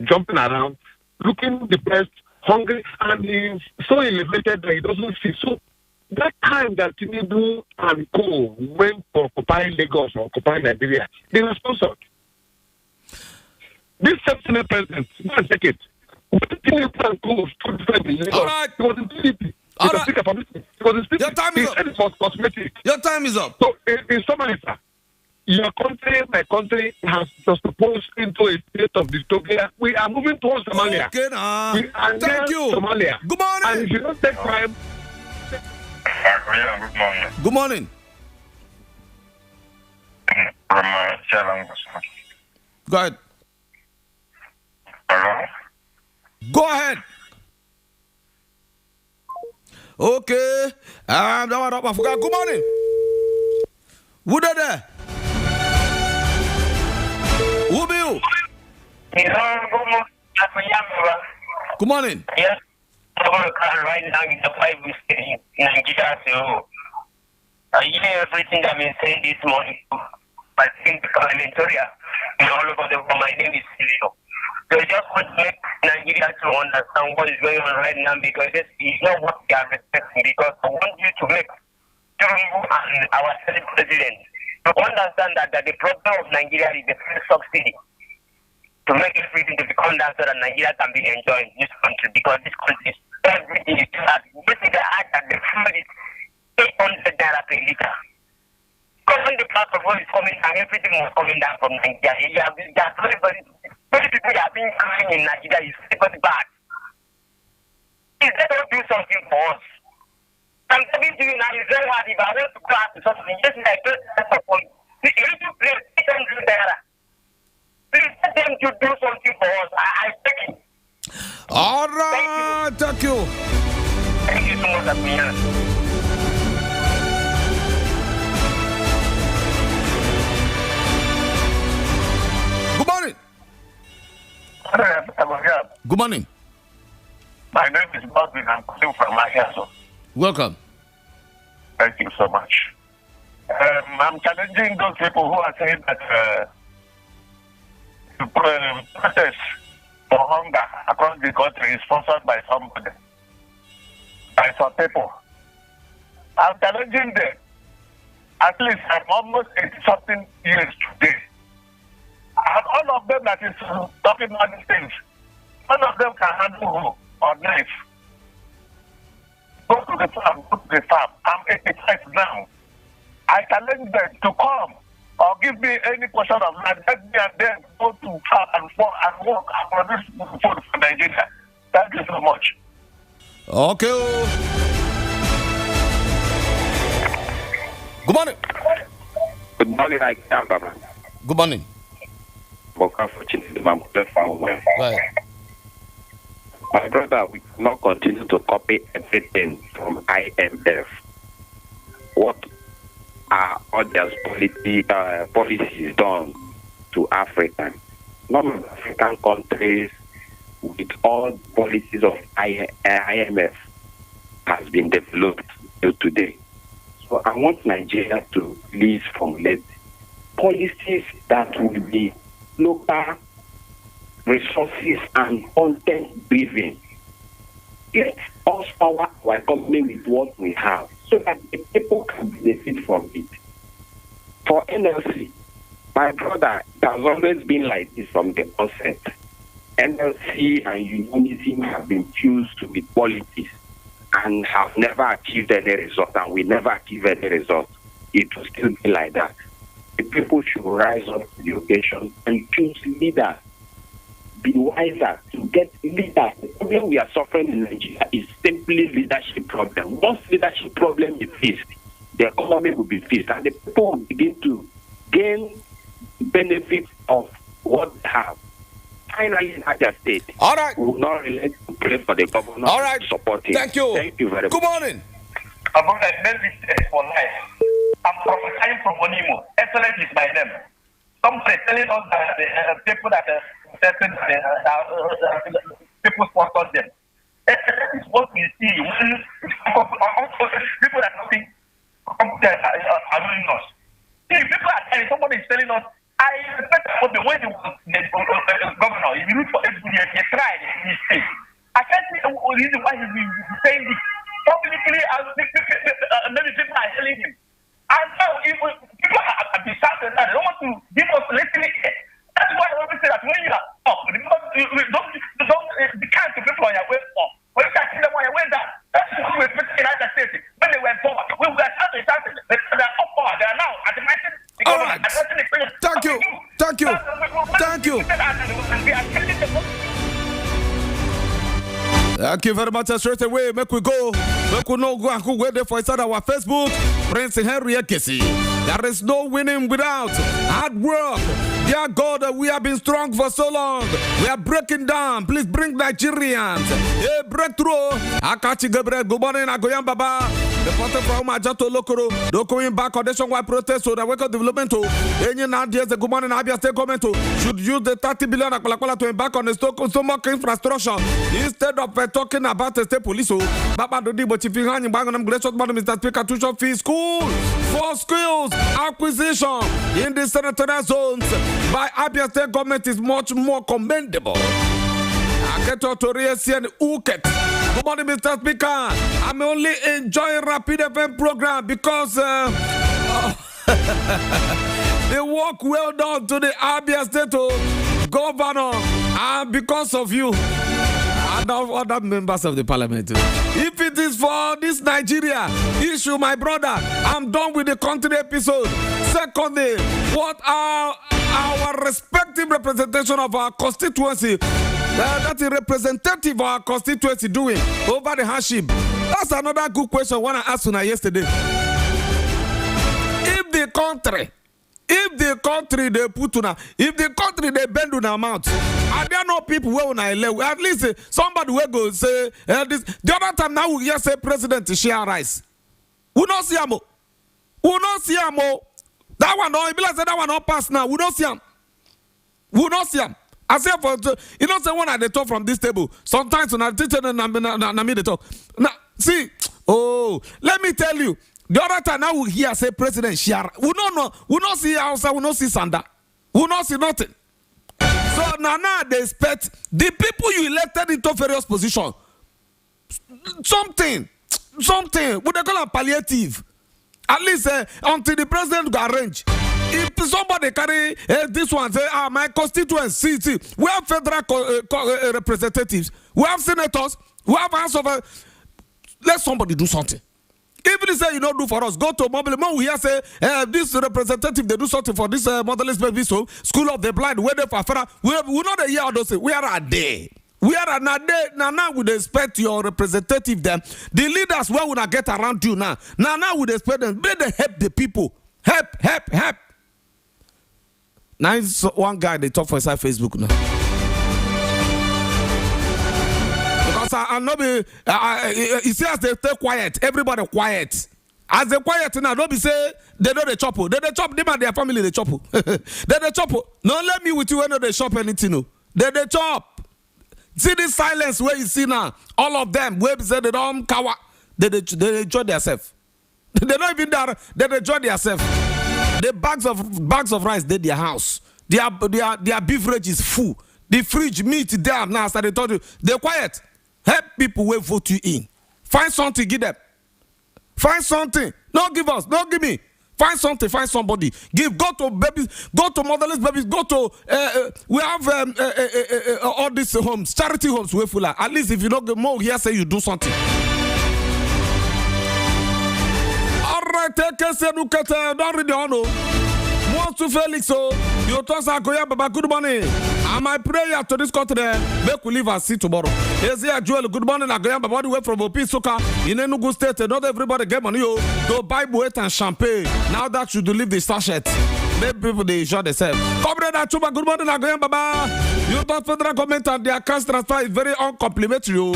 jumping around, looking depressed, hungry, and he's so elevated that he doesn't see. So that time that Tinubu and Co went for occupying Lagos or occupying Nigeria, they were sponsored. This Senate President, go and check it. Tinubu and Co stood firm in Lagos. All right. He was in PDP. All right. Your time is up. It was cosmetic. Your time is up. So, in summary, sir, your country, my country, has just supposed into a state of dystopia. We are moving towards Somalia. Okay, nah. We are Thank near you. Somalia. Good morning. And if you don't take time... Good morning. Good morning. Go ahead. Hello? Go ahead. Okay. Good morning. Who did that? Who be you? Good morning. Yes. Right now in the Bible study in Naija, so I hear everything I've been saying this morning. I think parliamentarian all over the world. My name is Silvio. So I just want to make Nigeria to understand what is going on right now, because this is not what they are expecting. Because I want you to make Tinubu and our Senate President to understand that the problem of Nigeria is the fuel subsidy. To make everything to become that so that Nigeria can be enjoying this country, because this country is Everything is that. Basically, I had the food is 800 naira per liter. Because when the price of oil is coming down, everything was coming down from Nigeria. Very people have been crying in Nigeria. It's very bad. Is that not do something for us? I'm talking to you now. It's very hard. If I want to go out to something, just like this, you need to pay 800 naira. Please let them to do something for us. I beg you. All right. Thank you. Thank you so much, Abiyan. Good morning. Good morning. My name is Bobby. I'm calling from Naija. Welcome. Thank you so much. I'm challenging those people who are saying that the protest for hunger across the country is sponsored by somebody, by some people. I'm challenging them. At least I'm almost 80-something years today. And all of them that is talking about these things, none of them can handle hook or knife. Go to the farm, go to the farm. I'm 85 now. I challenge them to come or give me any portion of land. Let me and them go to farm and work and produce food for Nigeria. Thank you so much. Okay. Good morning. Good morning, I am Baba. Good morning. Right. My brother, we cannot continue to copy everything from IMF. What are others' policies done to Africa? None of the African countries with all policies of IMF has been developed till today. So I want Nigeria to please formulate policies that will be local resources and content driven. Let us power our economy with what we have so that the people can benefit from it. For NLC, my brother, it has always been like this from the onset. NLC and unionism have been fused with politics and have never achieved any result, and we never achieve any result. It will still be like that. The people should rise up to the occasion and choose leaders. Be wiser to get leaders. The problem we are suffering in Nigeria is simply leadership problem. Once leadership problem is fixed, the economy will be fixed, and the people will begin to gain benefits of what they have. Finally, in Naija State, all right, we will not relate to pray for the governor. All right, support him. Thank you. Thank you very much. Good morning. About that message for life. I'm prophesying from Onimo. Excellence is my name. Somebody telling us that the people that people sponsor them. That is what we see when people that nothing are doing us. See, people are telling, somebody is telling us, I respect what the way the governor, if you look for everybody, he tried, he mistake. I can't see the reason why he's saying this. Publicly, maybe people are telling him. And now, if people are disheartened now, they don't want to give us listening. That's why I always say that when you are up, don't be kind to people on your way up. When you can see them on your way down, that's what we expect in United States. When they were poor, we were shouting, they are up power. They are now at the mountain. All right. Thank you. Thank you. Thank you. Thank you very much. Straight away, make we go. Make we no go and who wait there for inside our Facebook. Prince Henry Ekesi. There is no winning without hard work. Dear God, we have been strong for so long. We are breaking down. Please bring Nigerians a breakthrough. Akachi Gabriel, good morning, Agoyan Baba. The party from Majato Lokoro, going back on nationwide protest so that we can development to any ideas. The good morning, Abia State government should use the 30 billion to embark on the stomach infrastructure instead of talking about the state police. Baba Dodi, but if you hang in bang on them, Mr. Speaker, tuition fee school for skills acquisition in the senatorial zones by Abia State government is much more commendable. Aketo Toriesi and Uket. Good morning, Mr. Speaker. I'm only enjoying Rapid FM program because they work well done to the Abia State governor And because of you, and other members of the parliament. If it is for this Nigeria issue, my brother, I'm done with the country episode. Secondly, what are our respective representation of our constituency, that is representative of our constituency doing over the hardship? That's another good question I want to ask you yesterday. If the country they put on, if the country they bend on amount, are there no people where on at least somebody will go say this. The other time now we hear say president share rice. We don't see him. We don't see him. That one no, if like that one not pass now. We don't see him. We don't see him. I say for you know say one at the talk from this table. Sometimes when I teach them na me they talk. Now see, oh, let me tell you. The other time now we hear say president share. We don't know. We don't see Hausa. We don't see Sanda. We don't see nothing. So now they expect the people you elected into various positions. Something. What they call a palliative. At least until the president will arrange. If somebody carry this one, say, my constituency, see, we have federal representatives, we have senators, we have house of. Let somebody do something. Even if say you don't do for us, go to mobile. We hear say this representative they do something for this motherless baby school of the blind. Where they for we not a year or those. We are a day. We are a day. Now we expect your representative them. The leaders where we not get around you now. Now we expect them. May they help the people. Help. Now it's one guy they talk for inside Facebook now. I know you see as they stay quiet, everybody quiet. As they quiet now, don't be say they know they chop. They chop them and their family they chop. They chop. No, let me with you when they chop anything. No. They chop. See this silence where you see now. All of them where say they don't cover. They enjoy themselves. They're not even there. They enjoy themselves. The bags of rice they their house. Their beverage is full. The fridge meat there now. As I told you, they're quiet. Help people who vote you in. Find something, give them. Find something. Don't give us. Don't give me. Find something. Find somebody. Go to babies. Go to motherless babies. Go to. We have all these homes, charity homes. We're full. At least if you don't get more here, say you do something. All right, take care. Don't read the honor. To Felix, so you toss our Goya Baba, good morning. And my prayer to this country, make we leave and see tomorrow. Here's here, Joel, good morning. I go Baba, way from Opi Soka in Enugu State. Not everybody get money to buy buet and champagne. Now that you leave the sachet, maybe people they enjoy themselves. Comrade Achuba, good morning. I go Baba. You thought federal government and their cash transfer is very uncomplimentary.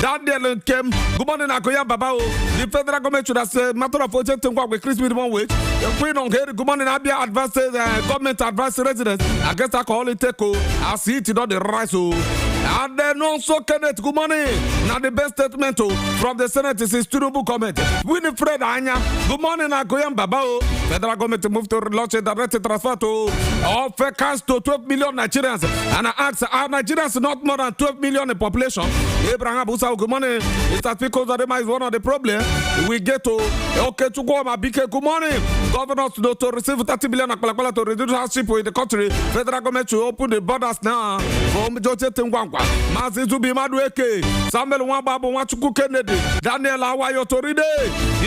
Daniel came. Good morning, Agoya Baba. The federal government should have said matter of urgent to work with Chris minimum wage. The Queen on here. Good morning, Abia advanced government advanced residents. I guess I call it Teko. I see it on the rise. And then also Kenneth. Good morning. Now the best statement from the Senate is Tinubu comment. Winifred Anya. Good morning, Agoya Baba. Federal government moved to launch a direct transfer to of cash to 12 million Nigerians. And I ask, are Nigerians not more than 12 million in population? Abraham Busa, good morning. It's because Adema is one of the problems. We get to okay to go my big good morning. Governors to receive 30 billion to reduce hardship in the country. Federal government to open the borders now. From Georgia Tengwangwa. Mazi to be Madueke. Samuel Wambabu Wachuku Kennedy. Daniel Awayo Toride.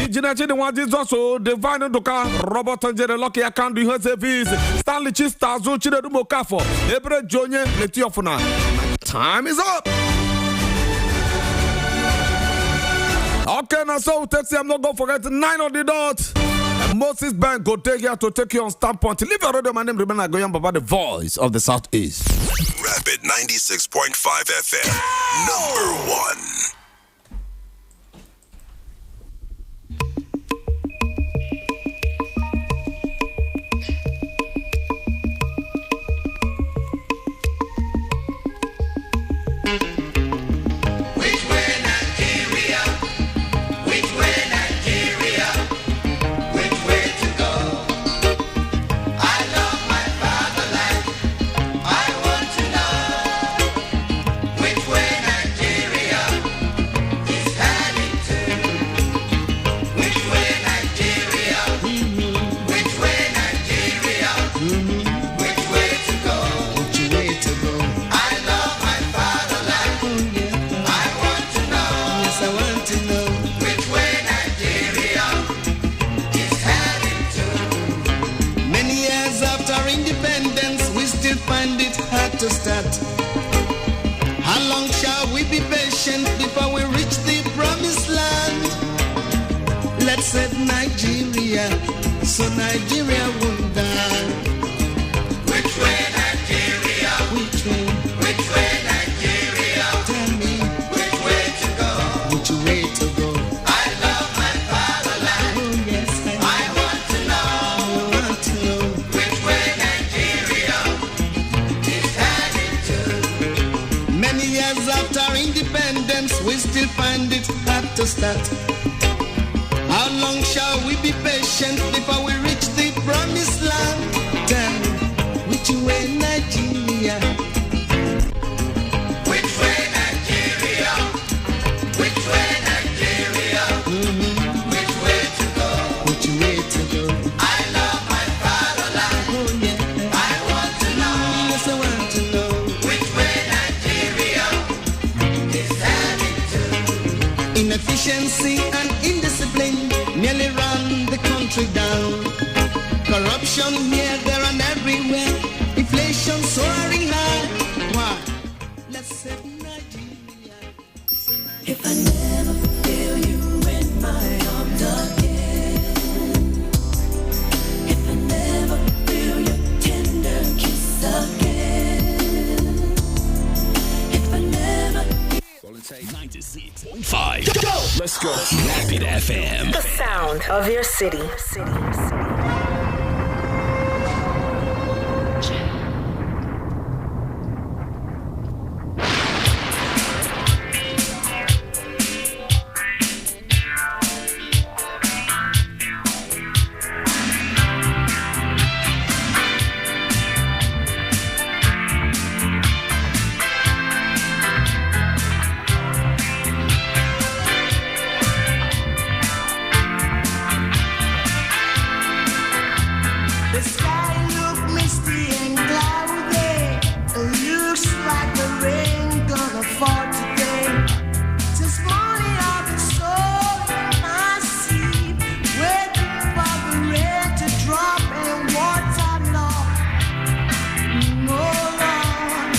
Engineer Chini Jesus so Divine Doka. Robert Angele Lucky Akandu Josephis. Stanley Chista Zuchide Dumokafo. Ebre Jonye Letiofuna. My time is up. Okay, now so taxi, I'm not going to forget 9 on the dot. Moses Bank go take you to take you on standpoint. Leave your radio, my name Ruben Agoyam Baba, the voice of the Southeast. Rapid 96.5 FM, number 1. to start. How long shall we be patient before we reach the promised land? Let's save Nigeria, so Nigeria won't die. Which way, Nigeria? Which way? Which way, Nigeria? Tell me. Which way to go? Which way to go? I love my fatherland. Oh yes, I want to know. I want to know. Which way Nigeria is heading to? Many years after independence, we still find it hard to start. How long shall we be patient before we reach the promised land? Tell me, which way, Nigeria? Which way, Nigeria? Which way, Nigeria? Which way to go? Which way to go? I love my fatherland. Oh yeah. I want to know. Yes, I want to know. Which way Nigeria is heading to? Inefficiency and indiscipline nearly run the country down. Corruption here, there, and everywhere. Inflation soaring high. Why? Let's save Nigeria. If I never feel you in my arms again, if I never feel your tender kiss again, if I never 96.5. Let's go. Rapid FM. The sound of your city. The sky look misty and cloudy. It looks like the rain gonna fall today. This morning I've been sowing my seed, waiting for the rain to drop and water Lord. Oh Lord,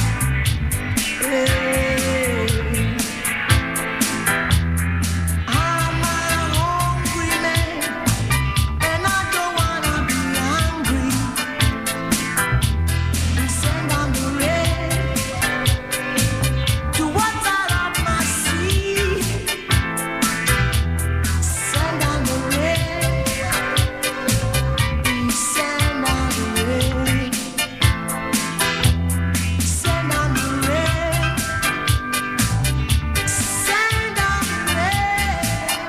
I'm a hungry man, and I don't wanna be hungry. Send on the rain to water up my seed. Send on the rain. Send on the rain. Send on the rain. Send on the rain.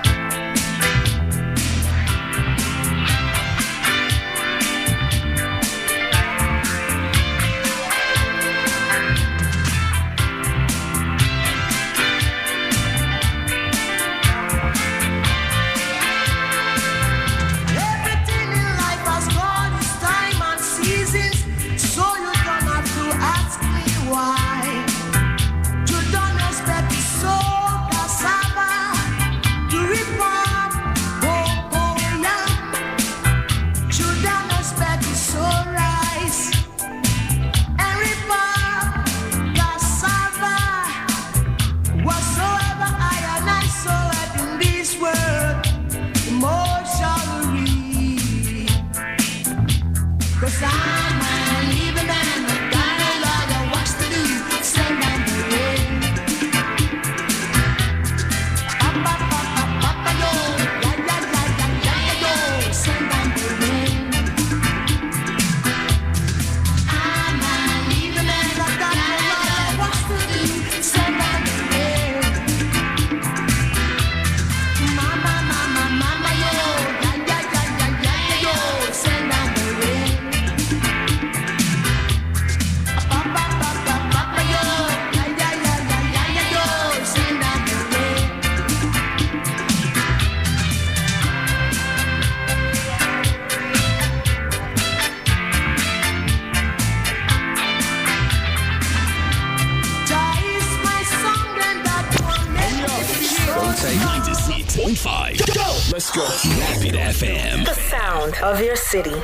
Everything in life has got its time and seasons, so you don't have to ask me why. You don't expect to sow cassava, to reap up cocoyam. You don't expect to sow rice and reap up cassava. Whatsoever I and I sow in this world, the more shall we reap. 'Cause I'm a living man, got a lot of work to do. Send down the rain. Papa, papa, papa, yo. Ya, ya, ya, ya, ya, ya, yo. Send down the rain. I'm a living man, got a lot of work to do. Send down the rain. Mama, mama, mama, yo. Ya, ya, ya, ya, ya, ya, yo. Send down the rain. Papa, papa, papa, yo. Ya, ya, ya, ya, ya, ya, yo. Send down the rain. Jah is my song and that one make me feel so 96.5. Let's go. Rapid FM. The sound of your city.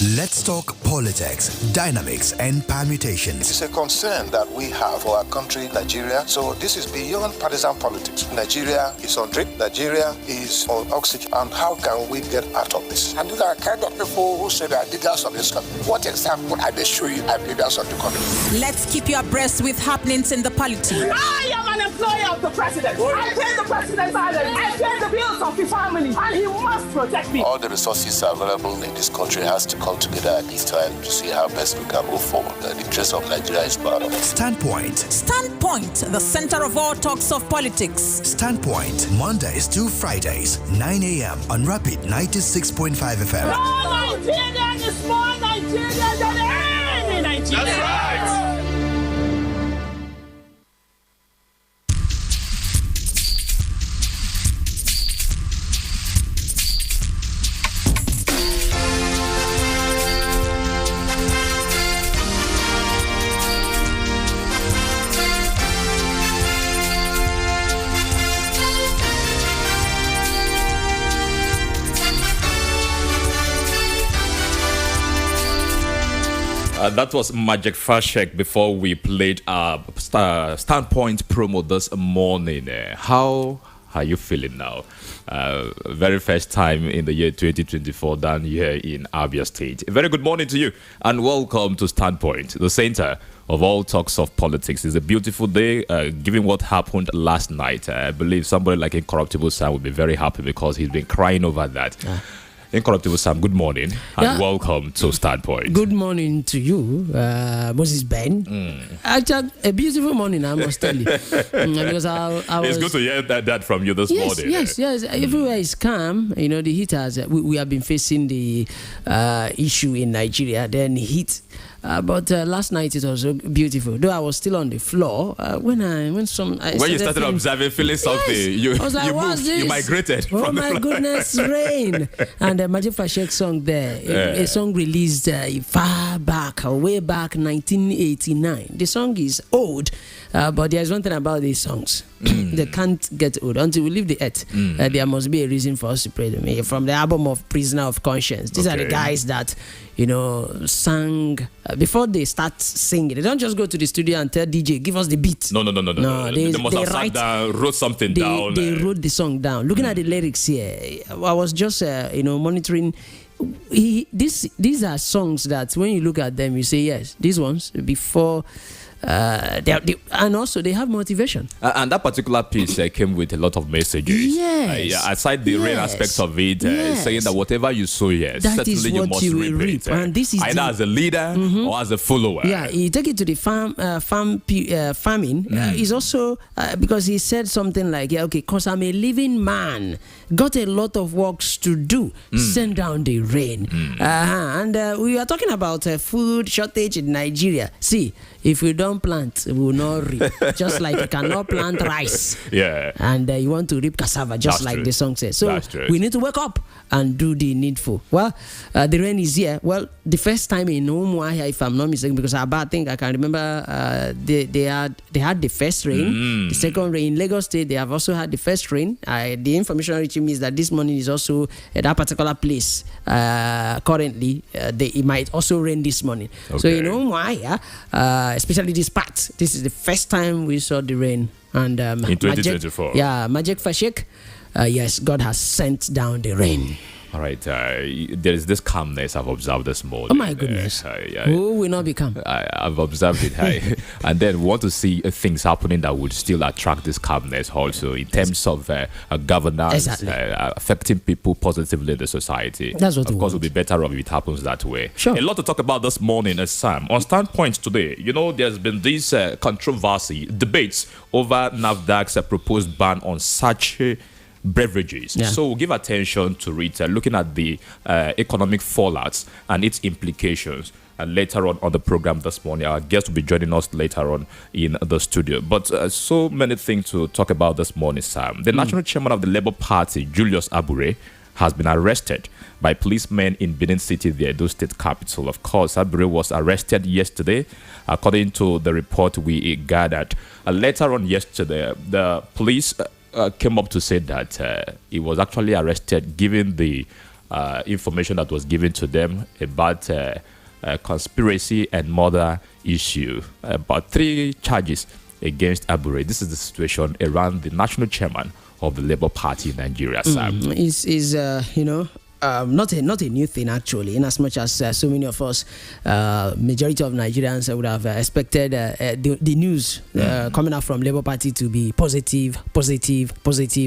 Let's talk politics, dynamics, and permutations. It is a concern that we have for our country, Nigeria. So this is beyond partisan politics. Nigeria is on drip. Nigeria is on oxygen. And how can we get out of this? And these are the kind of people who say they are leaders of this country. What example are they showing as leaders of the country? Let's keep you abreast with happenings in the polity. I am an employer of the president. I pay the president's salary. I pay the bills of the family. And he must protect me. All the resources available in this country has to come together at this time to see how best we can move forward. The interest of Nigeria is paramount. Standpoint. Standpoint, the center of all talks of politics. Standpoint, Mondays to Fridays, 9 a.m. on Rapid 96.5 FM. No Nigerian is more Nigerian than any Nigerian. That's right. That was Magic Fashek before we played Standpoint promo this morning. How are you feeling now? Very first time in the year 2024 down here in Abia State. A very good morning to you and welcome to Standpoint, the center of all talks of politics. It's a beautiful day, given what happened last night. I believe somebody like Incorruptible Sam will be very happy because he's been crying over that. Incorruptible Sam, good morning and welcome to Standpoint. Good morning to you, Moses Ben. Actually, a beautiful morning, I must tell you. Because I was, it's good to hear that from you this morning. Yes. Everywhere is calm. You know, the heat has. We have been facing the issue in Nigeria. Then heat. But last night it was so beautiful. Though I was still on the floor when you started observing, feeling something, you moved, you migrated. Oh my goodness, rain! And the Magic Fashek song there, a song released far back, way back 1989. The song is old, but there's one thing about these songs: they can't get old until we leave the earth. There must be a reason for us to pray them. From the album of Prisoner of Conscience, these are the guys that sang before they start singing. They don't just go to the studio and tell DJ, give us the beat. No. They must have sat down, wrote something down. They wrote the song down. Looking at the lyrics here, I was just monitoring. These are songs that when you look at them, you say, yes, these ones before. And also they have motivation. And that particular piece came with a lot of messages. Yes. Aside the rain aspect of it, saying that whatever you sow here, that is certainly what you must you will reap it. And this is either as a leader or as a follower. Yeah, you take it to the farming. Is also because he said something like, because I'm a living man, got a lot of works to do. Send down the rain. And we are talking about food shortage in Nigeria. See, if we don't plant, we will not reap. Just like you cannot plant rice. Yeah. And you want to reap cassava, just like the song says. So we need to wake up and do the needful. Well, the rain is here. Well, the first time in Umuahia, if I'm not mistaken, because I think I can remember they had the first rain, the second rain. In Lagos State, they have also had the first rain. The information reaching me is that this morning is also at that particular place. Currently, it might also rain this morning. Okay. So in Umuahia, especially this part, this is the first time we saw the rain. And in 2024. Magic Fashek, yes, God has sent down the rain. All right, there is this calmness I've observed this morning. Oh my goodness. Who will not become? I've observed it. And then we want to see things happening that would still attract this calmness also in terms of governance, affecting people positively in the society. That's what of course, it will be better off if it happens that way. Sure. A lot to talk about this morning, Sam. On Standpoint today, there's been this controversy, debates over NAFDAC's proposed ban on sachet beverages. Yeah. So we'll give attention to it, looking at the economic fallouts and its implications. And later on the program this morning, our guest will be joining us later on in the studio. But so many things to talk about this morning, Sam. The national chairman of the Labour Party, Julius Abure, has been arrested by policemen in Benin City, the Edo State capital. Of course, Abure was arrested yesterday, according to the report we gathered. Later on yesterday, the police came up to say that he was actually arrested given the information that was given to them about conspiracy and murder issue. About 3 charges against Abure. This is the situation around the national chairman of the Labour Party in Nigeria, Sam. Is not a new thing, actually, in as much as so many of us, majority of Nigerians would have expected the news coming out from Labour Party to be positive,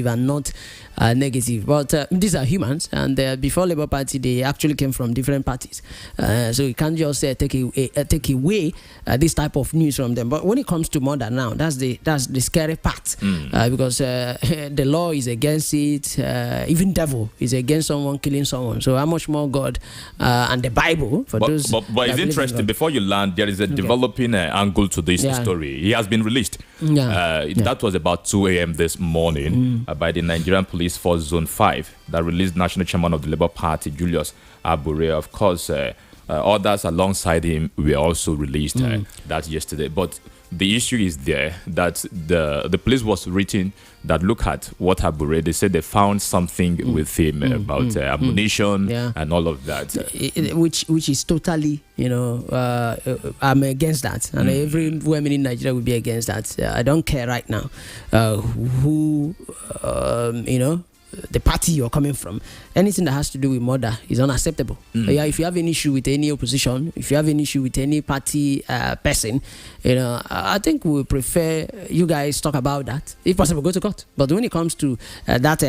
and not negative. But these are humans, and before Labour Party, they actually came from different parties. So you can't just take away this type of news from them. But when it comes to murder now, that's the scary part, because the law is against it. Even devil is against someone killing someone. So how much more God and the Bible for those? But it's interesting. Before you land, there is a developing angle to this story. He has been released. That was about 2 a.m. this morning by the Nigerian Police Force Zone 5 that released National Chairman of the Labour Party, Julius Abure. Of course, others alongside him were also released that yesterday. But the issue is there that the police was written that look at what Abure, they said they found something with him about ammunition and all of that. Which is totally, I'm against that. And every woman in Nigeria will be against that. I don't care right now who, the party you're coming from. Anything that has to do with murder is unacceptable. If you have an issue with any opposition, if you have an issue with any party person, I think we prefer you guys talk about that. If possible, go to court. But when it comes to that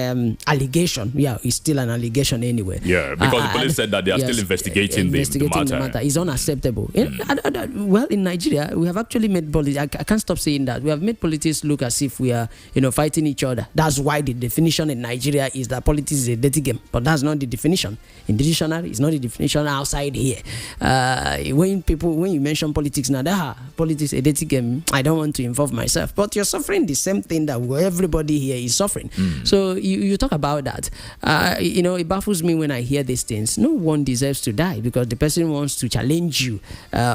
allegation, it's still an allegation anyway. Yeah, because the police said that they are still investigating the matter. It's unacceptable. Well, in Nigeria, we have actually made politics. I can't stop saying that. We have made politics look as if we are, fighting each other. That's why the definition in Nigeria is that politics is a dirty game. But that's not the definition. In the dictionary, it's not the definition outside here. When you mention politics now, politics a dirty game, I don't want to involve myself. But you're suffering the same thing that everybody here is suffering. So you talk about that. It baffles me when I hear these things. No one deserves to die because the person wants to challenge you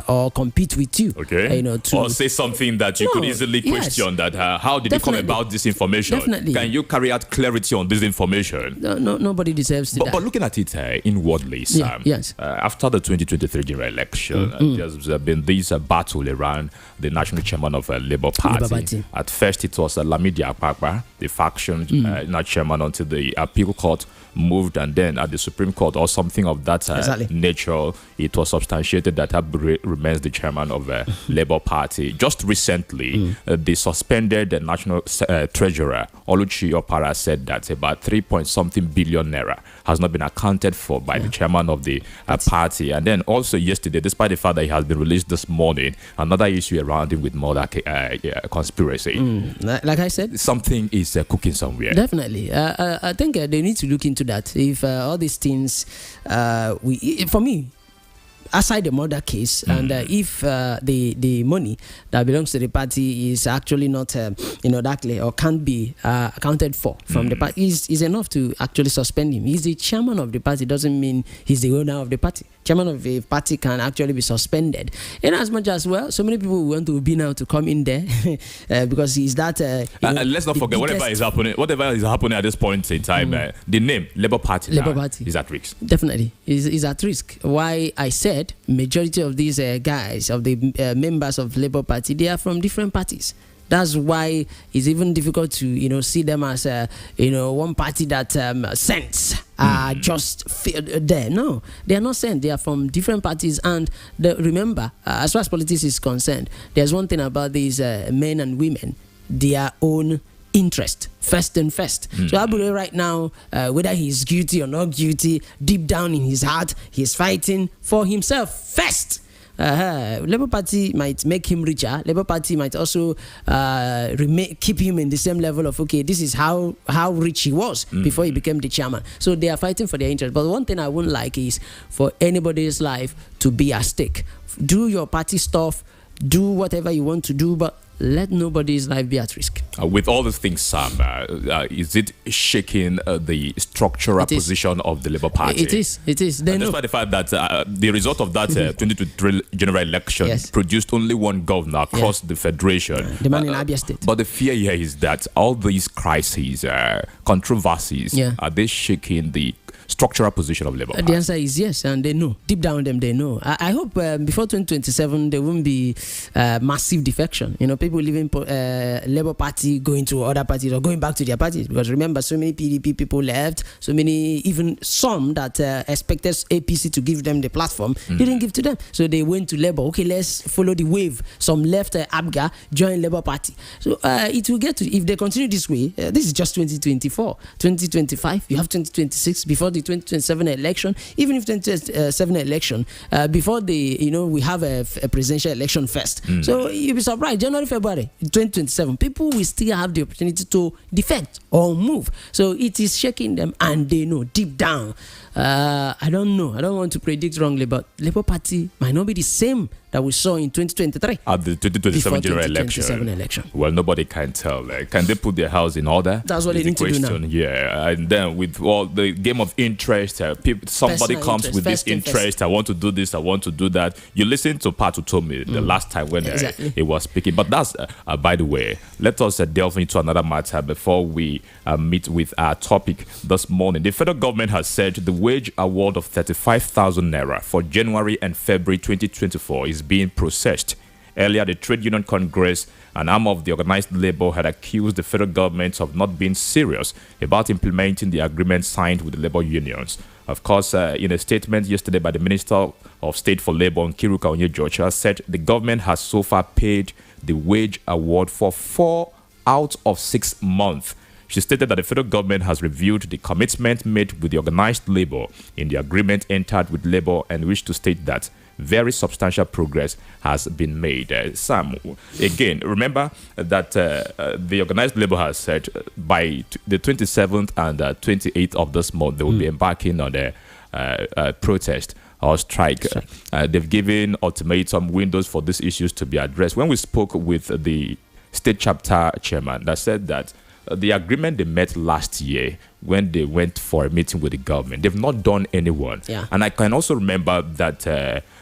or compete with you. Okay. Or say something that you could easily question that how did it come about this information? Definitely. Can you carry out clarity on this information? No, nobody deserves to die. But looking at it inwardly, Sam, after the 2023 general election, there's been this battle around the national chairman of Labour Party. At first, it was Lamidi Akpakpa, the faction chairman, until the appeal court moved, and then at the Supreme Court or something of that nature, it was substantiated that Abure remains the chairman of Labour Party. Just recently, the suspended national treasurer, Oluchi Opara, said that about 3-point-something billion naira has not been accounted for by the chairman of the party. And then also yesterday, despite the fact that he has been released this morning, another issue around him with murder conspiracy. Like I said, something is cooking somewhere. Definitely. I think they need to look into that. If all these things, for me, aside the murder case, and if the money that belongs to the party is actually not that or can't be accounted for from the party, is enough to actually suspend him. He's the chairman of the party, doesn't mean he's the owner of the party. Chairman of a party can actually be suspended. In as much as so many people want to be now to come in there because he's that. Let's not forget whatever is happening at this point in time. The name Labour Party is at risk. Definitely, is at risk. Why I said majority of these guys, of the members of Labour Party, they are from different parties. That's why it's even difficult to see them as one party that sent just there. No, they are not sent. They are from different parties. And remember, as far as politics is concerned, there's one thing about these men and women: their own interest first. So Abure right now, whether he's guilty or not guilty, deep down in his heart, he's fighting for himself first. Labour Party might make him richer. Labour Party might also keep him in the same level of this is how rich he was before he became the chairman. So they are fighting for their interest. But one thing I wouldn't like is for anybody's life to be at stake. Do your party stuff, do whatever you want to do, but let nobody's life be at risk. With all these things, Sam, is it shaking the structural position of the Labour Party? It is. Despite the fact that the result of that 2023 general election produced only one governor across the federation. The man in Abia State. But the fear here is that all these crises, controversies, are they shaking the structural position of Labour? The answer is yes, and they know. Deep down them, they know. I hope before 2027 there won't be massive defection. People leaving Labour Party, going to other parties or going back to their parties. Because remember, so many PDP people left, so many, even some that expected APC to give them the platform, didn't give to them. So they went to Labour. Okay, let's follow the wave. Some left ABGA, join Labour Party. So it will get to, if they continue this way, this is just 2024. 2025, you have 2026 before the 2027 election. Even if 2027 election, before we have a presidential election first. So you'll be surprised, January, February 2027, people will still have the opportunity to defect or move. So it is shaking them, and they know deep down. I don't know. I don't want to predict wrongly, but Labour Party might not be the same that we saw in 2023 at the 2027 general election. Well, nobody can tell. Can they put their house in order? That's what they need to do now. Yeah, and then with all the game of interest, somebody Personal comes with this interest. I want to do this. I want to do that. You listen to Pat who told me the last time when he was speaking. But that's by the way. Let us delve into another matter before we meet with our topic this morning. The federal government has said the wage award of 35,000 naira for January and February 2024 is being processed. Earlier, the Trade Union Congress, an arm of the organized labor, had accused the federal government of not being serious about implementing the agreement signed with the labor unions. Of course, in a statement yesterday by the Minister of State for Labor, Nkiruka Onyejocha, said the government has so far paid the wage award for 4 out of 6 months. She stated that the federal government has reviewed the commitment made with the organized labor in the agreement entered with labor and wished to state that very substantial progress has been made. Sam, again, remember that the organized labor has said by the 27th and 28th of this month, they will be embarking on a protest or strike. They've given ultimatum windows for these issues to be addressed. When we spoke with the state chapter chairman, that said that the agreement they met last year when they went for a meeting with the government, they've not done any one. Yeah. And I can also remember that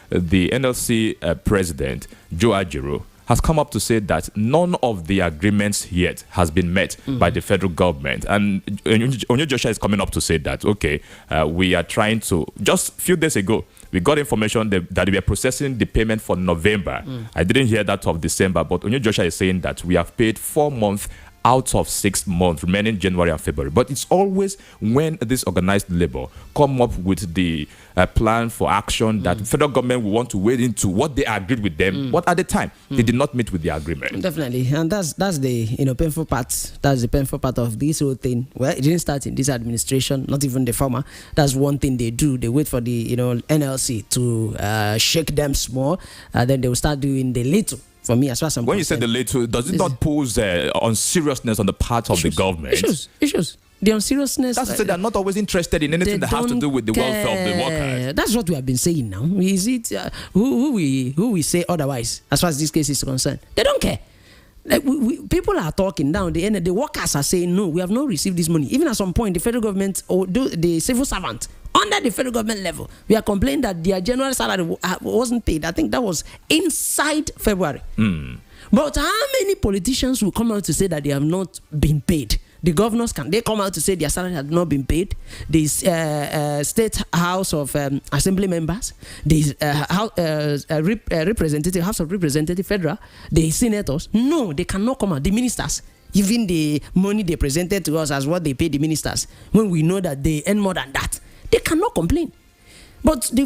the NLC president, Joe Ajero, has come up to say that none of the agreements yet has been met by the federal government. And Onyejocha is coming up to say that, okay, we are trying to, just a few days ago, we got information that we are processing the payment for November. I didn't hear that of December, but Onyejocha is saying that we have paid 4 months out of 6 months, remaining January and February. But it's always when this organized labor come up with the plan for action that the federal government will want to wade into what they agreed with them. But at the time, they did not meet with the agreement. Definitely, and that's the painful part. That's the painful part of this whole thing. Well, it didn't start in this administration, not even the former. That's one thing they do. They wait for the NLC to shake them small, then they will start doing the little. For me, as far as I'm when you say the little, does it not pose unseriousness on the part of the government? Issues. The unseriousness. That's to say they're not always interested in anything that has to do with the welfare of the workers. That's what we have been saying now. Is it who we say otherwise as far as this case is concerned? They don't care. Like people are talking down. The workers are saying no. We have not received this money. Even at some point, the federal government or the civil servant under the federal government level, we are complaining that their general salary wasn't paid. I think that was inside February. But how many politicians will come out to say that they have not been paid? The governors, can they come out to say their salary had not been paid? The State House of Assembly members, the House of Representatives Federal, the senators, no, they cannot come out. The ministers, even the money they presented to us as what they pay the ministers, when we know that they earn more than that, they cannot complain. But the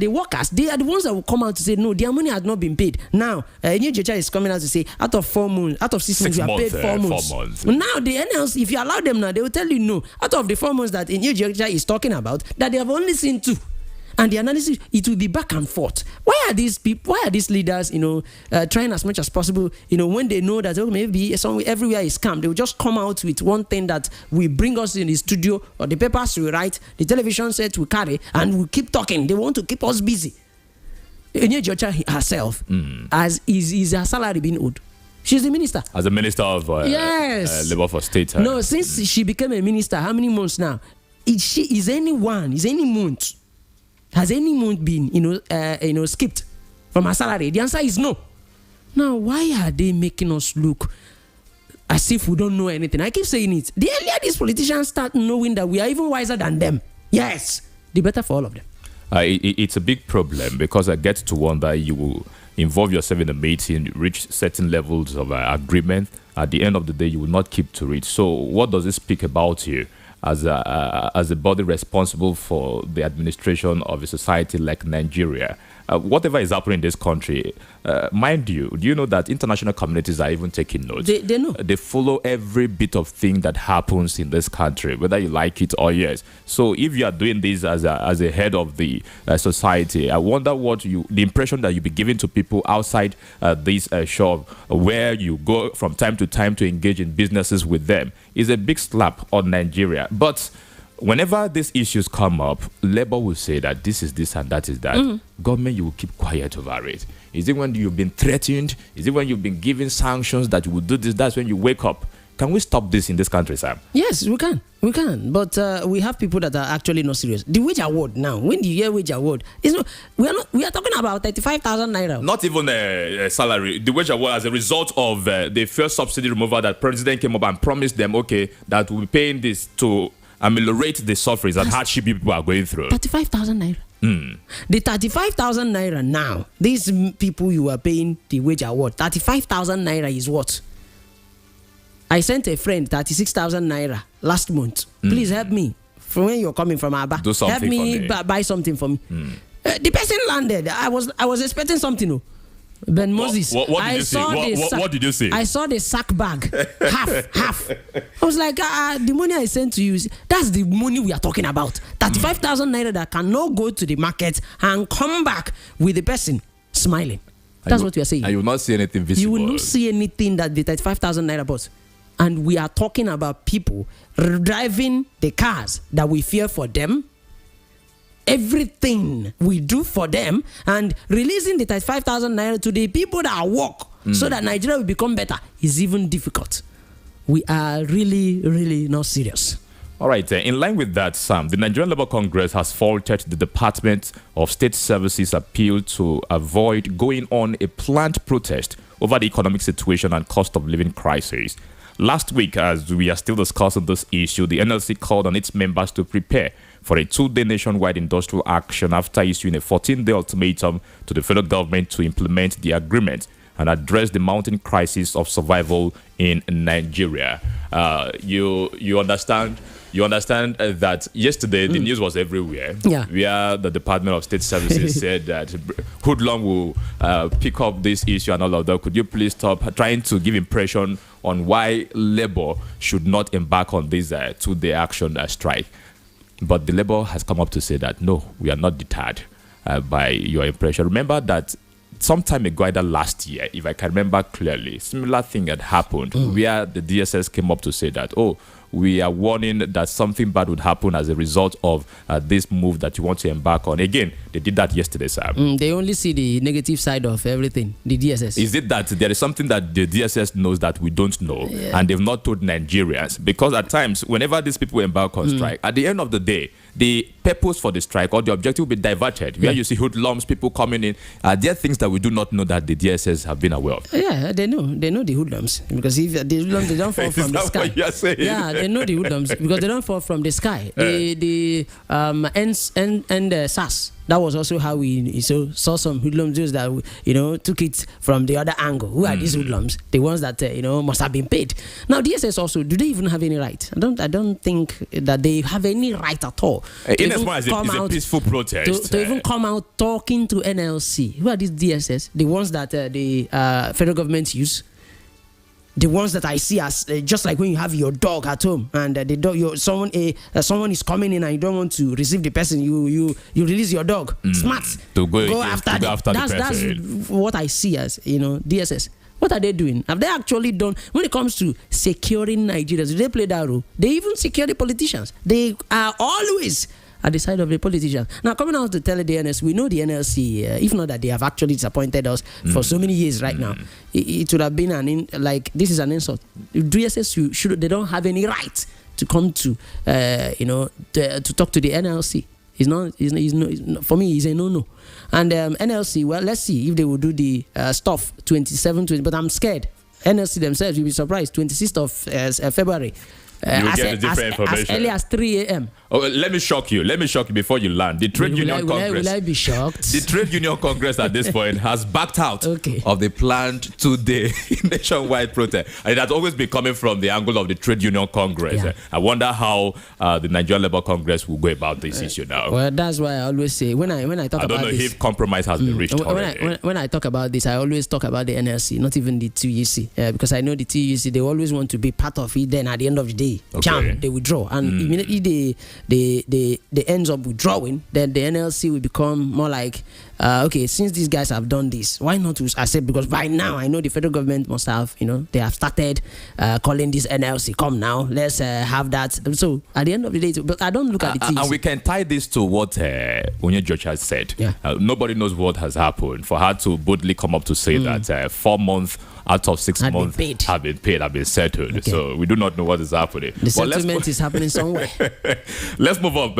workers, they are the ones that will come out to say, no, their money has not been paid. Now, Onyejocha is coming out to say, out of 4 months, out of 6 months, we have paid 4 months. 4 months. Now, the NLC, if you allow them now, they will tell you, no, out of the 4 months that Onyejocha is talking about, that they have only seen 2. And the analysis, it will be back and forth. Why are these people, why are these leaders, trying as much as possible, when they know that maybe somewhere, everywhere is calm, they will just come out with one thing that will bring us in the studio, or the papers will write, the television set will carry, and we'll keep talking. They want to keep us busy. Onyejocha herself, is her salary being owed? She's the minister. As a minister of Labor for State. No, since she became a minister, how many months now? Is any month? Has any month been, skipped from her salary? The answer is no. Now, why are they making us look as if we don't know anything? I keep saying it. The earlier these politicians start knowing that we are even wiser than them, yes, the better for all of them. It's a big problem because I get to wonder, you will involve yourself in a meeting, reach certain levels of agreement. At the end of the day, you will not keep to it. So what does it speak about you as a body responsible for the administration of a society like Nigeria? Whatever is happening in this country, mind you, do you know that international communities are even taking notes? They know. They follow every bit of thing that happens in this country, whether you like it or yes. So if you are doing this as a head of the society, I wonder what the impression that you be giving to people outside this shop, where you go from time to time to engage in businesses with them, is a big slap on Nigeria. But whenever these issues come up, Labour will say that this is this and that is that. Government, you will keep quiet over it. Is it when you've been threatened? Is it when you've been given sanctions that you will do this? That's when you wake up. Can we stop this in this country, Sam? Yes, we can. We can. But we have people that are actually not serious. The wage award now, when you hear wage award, we are talking about 35,000 naira. Not even a salary. The wage award as a result of the first subsidy removal that President came up and promised them, okay, that we'll be paying this to ameliorate the sufferings and hardship people are going through. 35,000 naira. The 35,000 naira now, these people you are paying the wage award, 35,000 naira is what? I sent a friend 36,000 naira last month. Please help me. From where you're coming from, Abba. Do something help me, for me. Buy something for me. The person landed. I was expecting something. Oh. Ben Moses. What did you say? What did you say? I saw the sack bag. half. I was like, the money I sent to you, that's the money we are talking about. 35,000 naira that cannot go to the market and come back with the person smiling. That's what we are saying. And you will not see anything visible. You will not see anything that the 35,000 naira bought. And we are talking about people driving the cars that we fear for them. Everything we do for them and releasing the 35,000 naira to the people that work so that Nigeria will become better is even difficult. We are really, really not serious. All right, in line with that, Sam, the Nigerian Labour Congress has faulted the Department of State Services appeal to avoid going on a planned protest over the economic situation and cost of living crisis. Last week, as we are still discussing this issue, the NLC called on its members to prepare for a 2-day nationwide industrial action after issuing a 14-day ultimatum to the federal government to implement the agreement and address the mounting crisis of survival in Nigeria. You understand? You understand that yesterday the news was everywhere. Where the Department of State Services said that Hoodlum will pick up this issue and all of that. Could you please stop trying to give impression on why Labour should not embark on this 2-day action strike? But the Labour has come up to say that no, we are not deterred by your impression. Remember that some time ago, either last year, if I can remember clearly, similar thing had happened where the DSS came up to say that, we are warning that something bad would happen as a result of this move that you want to embark on. Again, they did that yesterday, Sam. They only see the negative side of everything, the DSS. Is it that there is something that the DSS knows that we don't know and they've not told Nigerians? Because at times, whenever these people embark on strike, at the end of the day, the purpose for the strike or the objective will be diverted. Where you see hoodlums, people coming in, there are things that we do not know that the DSS have been aware of. Yeah, they know the hoodlums. Because if the hoodlums, they don't fall from the sky. What you're saying? Yeah, they know the hoodlums because they don't fall from the sky. The SAS. That was also how we saw some hoodlums that took it from the other angle. Who are these hoodlums? The ones that must have been paid. Now DSS also, do they even have any right? I don't think that they have any right at all. In as much as it's a peaceful protest, to even come out talking to NLC. Who are these DSS? The ones that the federal government use. The ones that I see as just like when you have your dog at home and the dog, someone is coming in and you don't want to receive the person, you release your dog. Smart. To go after the person. That's what I see as DSS. What are they doing? Have they actually done when it comes to securing Nigerians? Do they play that role? They even secure the politicians. They are always at the side of the politicians. Now, coming out to tell the NLC, we know the NLC, if not that they have actually disappointed us for so many years right now, it would have been this is an insult. DSS, they don't have any right to come to talk to the NLC. It's not for me, it's a no. And NLC, well, let's see if they will do the stuff 27, but I'm scared. NLC themselves, you'll be surprised, 26th of February. You'll get different information. As early as 3 a.m. Oh, let me shock you. Let me shock you before you land. The Trade Union Congress. Will I be shocked? The Trade Union Congress at this point has backed out Okay. of the planned 2-day nationwide protest. And it has always been coming from the angle of the Trade Union Congress. Yeah. I wonder how the Nigerian Labour Congress will go about this issue now. Well, that's why I always say when I talk I don't about know this, if compromise has been reached already. when I talk about this, I always talk about the NLC, not even the TUC, because I know the TUC, they always want to be part of it. Then at the end of the day, they withdraw, and immediately they ends up withdrawing. Then the NLC will become more like, okay, since these guys have done this, why not to accept? Because by now I know the federal government must have, they have started calling this NLC. Come now, let's have that. So at the end of the day, but I don't look at the TUC. And we can tie this to what Onye George has said. Yeah. Nobody knows what has happened for her to boldly come up to say that 4 months out of 6 months have been paid, have been settled. Okay. So we do not know what is happening. The settlement is happening somewhere. Let's move up,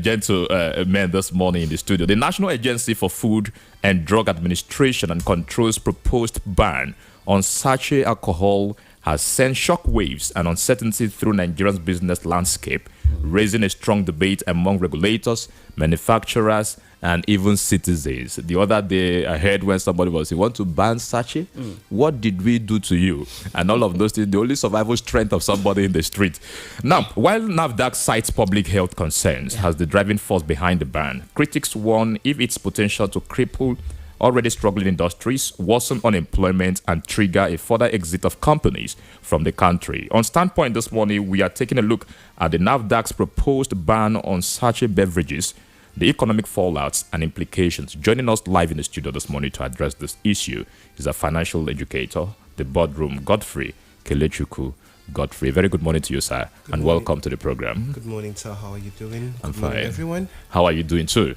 gentlemen, this morning in the studio. The National Agency for Food and Drug Administration and Control's proposed ban on sachet alcohol has sent shockwaves and uncertainty through Nigeria's business landscape, raising a strong debate among regulators, manufacturers, and even citizens. The other day, I heard when somebody was saying, "Want to ban sachet? What did we do to you?" And all of those things, the only survival strength of somebody in the street. Now, while NAFDAC cites public health concerns as the driving force behind the ban, critics warn if its potential to cripple already struggling industries, worsen unemployment, and trigger a further exit of companies from the country. On Standpoint this morning, we are taking a look at the NAFDAC's proposed ban on sachet beverages, the economic fallouts and implications. Joining us live in the studio this morning to address this issue is a financial educator, the boardroom, Godfrey Kelechuku. Godfrey, very good morning to you, sir, and welcome to the program. Good morning, sir. How are you doing? I'm good morning, fine. Everyone. How are you doing too?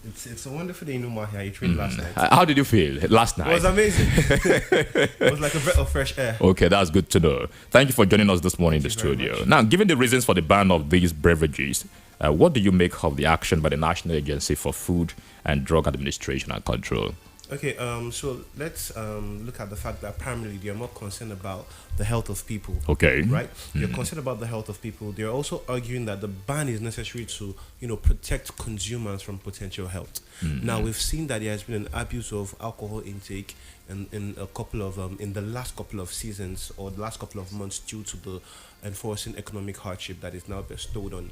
It's a wonderful day in Nawaa. You trained last night. How did you feel last night? It was amazing. It was like a breath of fresh air. Okay, that's good to know. Thank you for joining us this morning in the studio. Now, given the reasons for the ban of these beverages, what do you make of the action by the National Agency for Food and Drug Administration and Control? Okay, so let's look at the fact that primarily they are not concerned about the health of people. Okay. Right? They're concerned about the health of people. They're also arguing that the ban is necessary to, protect consumers from potential health. Now, we've seen that there has been an abuse of alcohol intake in the last couple of seasons or the last couple of months due to the enforcing economic hardship that is now bestowed on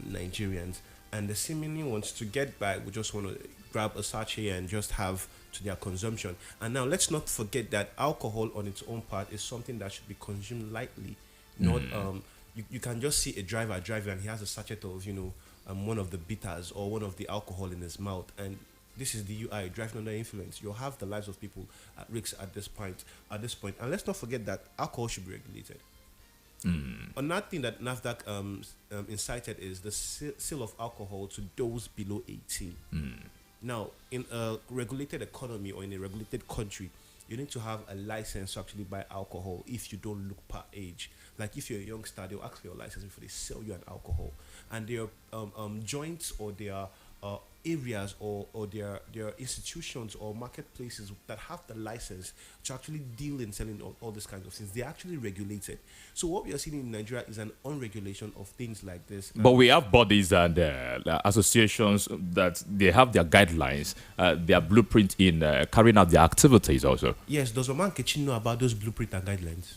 Nigerians. And the seemingly wants to get by, we just want to grab a sachet and just have to their consumption. And now let's not forget that alcohol on its own part is something that should be consumed lightly. Not you can just see a driver driving and he has a sachet of one of the bitters or one of the alcohol in his mouth, and this is the UI, driving under influence. You'll have the lives of people at risk at this point. And let's not forget that alcohol should be regulated. Another thing that NAFDAC incited is the sale of alcohol to those below 18. Now, in a regulated economy or in a regulated country, you need to have a license to actually buy alcohol if you don't look per age. Like if you're a youngster, they'll ask for your license before they sell you an alcohol. And there are joints or there are areas or there are institutions or marketplaces that have the license to actually deal in selling all these kinds of things. They're actually regulated. So what we are seeing in Nigeria is an unregulation of things like this. But we have bodies and associations that they have their guidelines, their blueprint in carrying out their activities also. Yes, does Oman Kitchen know about those blueprint and guidelines?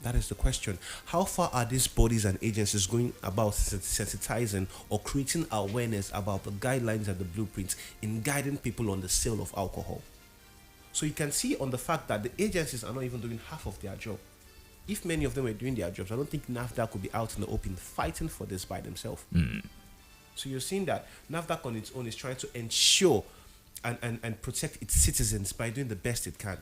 That is the question. How far are these bodies and agencies going about sensitizing or creating awareness about the guidelines and the blueprints in guiding people on the sale of alcohol? So you can see on the fact that the agencies are not even doing half of their job. If many of them were doing their jobs, I don't think NAFDAC could be out in the open fighting for this by themselves. So you're seeing that NAFDAC on its own is trying to ensure and protect its citizens by doing the best it can.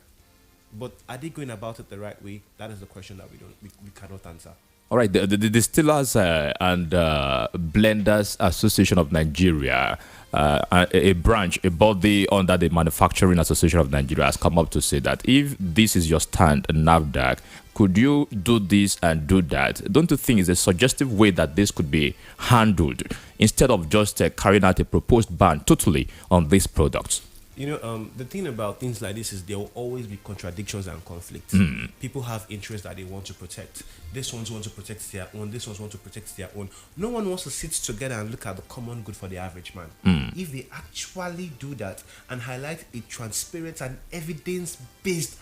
But are they going about it the right way? That is the question that we cannot answer. All right, the Distillers and Blenders Association of Nigeria, a branch, a body under the Manufacturing Association of Nigeria, has come up to say that if this is your stand, NAFDAC, could you do this and do that? Don't you think it's a suggestive way that this could be handled instead of just carrying out a proposed ban totally on these products? The thing about things like this is there will always be contradictions and conflicts. People have interests that they want to protect. This ones want to protect their own. This ones want to protect their own. No one wants to sit together and look at the common good for the average man. If they actually do that and highlight a transparent and evidence-based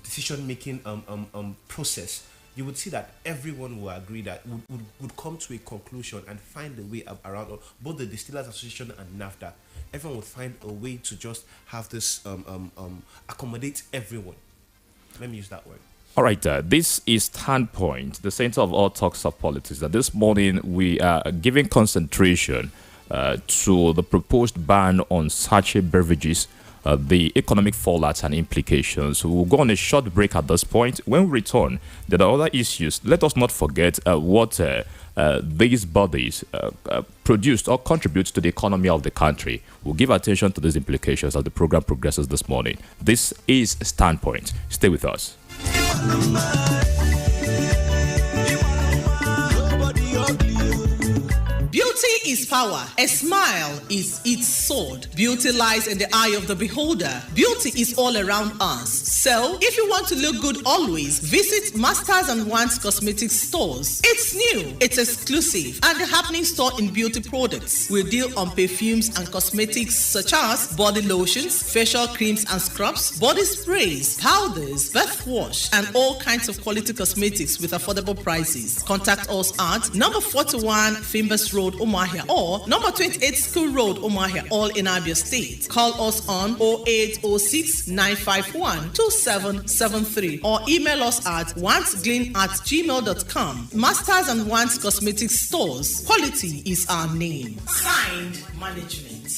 decision-making process, you would see that everyone will agree that would come to a conclusion and find a way around both the Distillers Association and NAFDAC. Everyone would find a way to just have this accommodate everyone. Let me use that word. All right, this is Standpoint, the center of all talks of politics. This morning we are giving concentration to the proposed ban on sachet beverages, the economic fallout and implications. We will go on a short break at this point. When we return, there are other issues. Let us not forget what these bodies produced or contribute to the economy of the country. We'll give attention to these implications as the program progresses this morning. This is Standpoint. Stay with us. Beauty is power. A smile is its sword. Beauty lies in the eye of the beholder. Beauty is all around us. So, if you want to look good always, visit Masters and Wands Cosmetics stores. It's new, it's exclusive, and a happening store in beauty products. We deal on perfumes and cosmetics such as body lotions, facial creams and scrubs, body sprays, powders, bath wash, and all kinds of quality cosmetics with affordable prices. Contact us at number 41 Fimbers Road, Umuahia, or number 28 School Road, Umuahia, all in Abia State. Call us on 0806 951 2773 or email us at wandsglean@gmail.com. Masters and Wands Cosmetics stores. Quality is our name. Signed Management.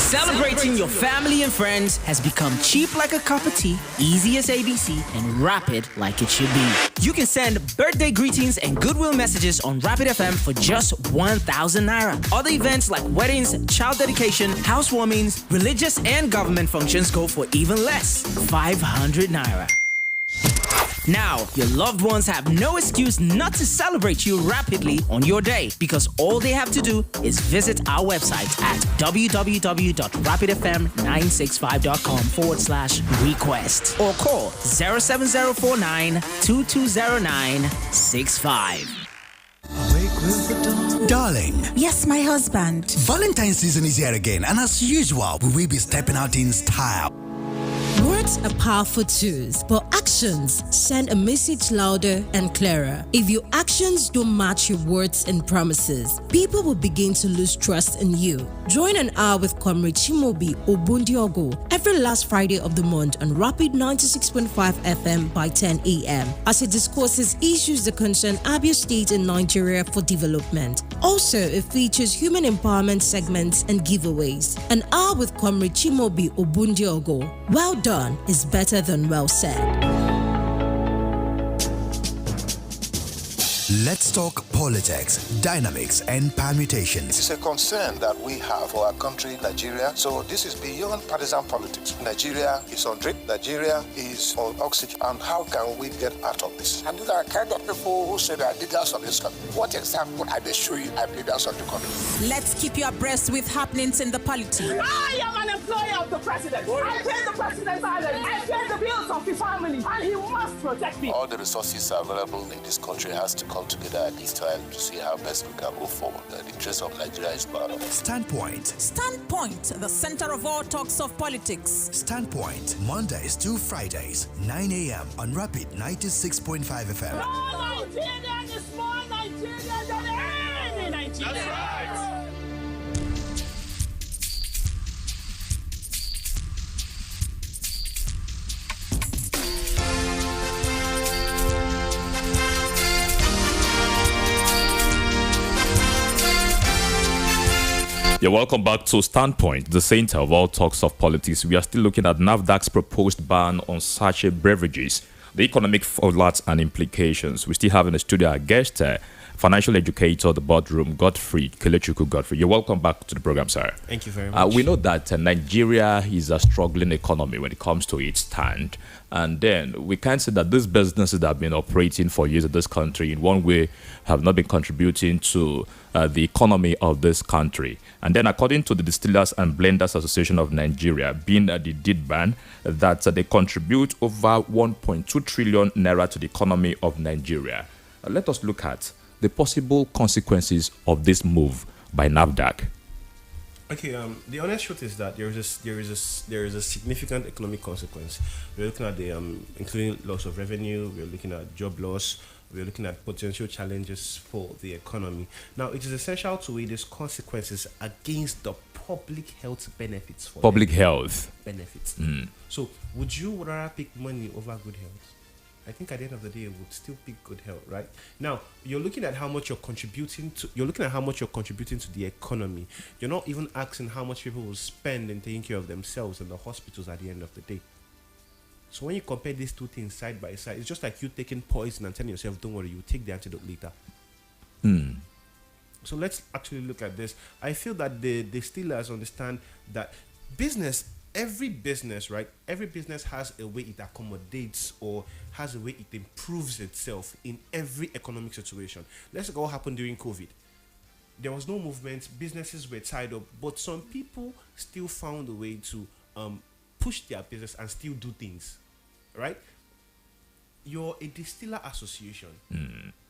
Celebrating your family and friends has become cheap like a cup of tea, easy as ABC, and rapid like it should be. You can send birthday greetings and goodwill messages on Rapid FM for just 1,000 naira. Other events like weddings, child dedication, housewarmings, religious and government functions go for even less, 500 naira. Now, your loved ones have no excuse not to celebrate you rapidly on your day because all they have to do is visit our website at www.rapidfm965.com/request or call 07049 220965. Darling. Yes, my husband. Valentine's season is here again, and as usual, we will be stepping out in style. Words are powerful tools, but actions send a message louder and clearer. If your actions don't match your words and promises, people will begin to lose trust in you. Join an hour with Comrade Chimobi Obundiogo every last Friday of the month on Rapid 96.5 FM by 10 a.m. as he discusses issues that concern Abia State and Nigeria for development. Also, it features human empowerment segments and giveaways. An hour with Comrade Chimobi Obundiogo. Well done is better than well said. Let's talk politics, dynamics, and permutations. It's a concern that we have for our country, Nigeria. So this is beyond partisan politics. Nigeria is on drip. Nigeria is on oxygen. And how can we get out of this? And these are kind of people who say they are leaders of this country. What example are they showing as leaders of the country? Let's keep you abreast with happenings in the politics. I am an employee of the president. I pay the president's salary. I pay the bills of his family. And he must protect me. All the resources available in this country has to come together at this time to see how best we can move forward. The interest of Nigeria is part of it. Standpoint. Standpoint, the center of all talks of politics. Standpoint, Mondays to Fridays, 9 a.m. on Rapid 96.5 FM. More Nigerian is more Nigerian than any Nigerian. That's right. Yeah, welcome back to Standpoint, the center of all talks of politics. We are still looking at NAFDAC's proposed ban on sachet beverages, the economic fallout and implications. We still have in the studio our guest, financial educator, the boardroom, Godfrey Kelechuku Godfrey. You're welcome back to the program, sir. Thank you very much. We know that Nigeria is a struggling economy when it comes to its stand. And then we can say that these businesses that have been operating for years in this country in one way have not been contributing to the economy of this country. And then according to the Distillers and Blenders Association of Nigeria, being the DIDBAN, that they contribute over 1.2 trillion naira to the economy of Nigeria. Let us look at the possible consequences of this move by NAFDAC. Okay, the honest truth is that there is a significant economic consequence. We're looking at the including loss of revenue. We're looking at job loss. We're looking at potential challenges for the economy. Now, it is essential to weigh these consequences against the public health benefits. For public health benefits. So, would you rather pick money over good health? I think at the end of the day, it would still pick good health, right? Now, you're looking at how much you're contributing to. You're looking at how much you're contributing to the economy. You're not even asking how much people will spend in taking care of themselves in the hospitals at the end of the day. So when you compare these two things side by side, it's just like you taking poison and telling yourself, "Don't worry, you take the antidote later." So let's actually look at this. I feel that the distillers understand that every business, right? Every business has a way it accommodates or has a way it improves itself in every economic situation. Let's look at what happened during COVID. There was no movement, businesses were tied up, but some people still found a way to push their business and still do things, right? You're a distiller association.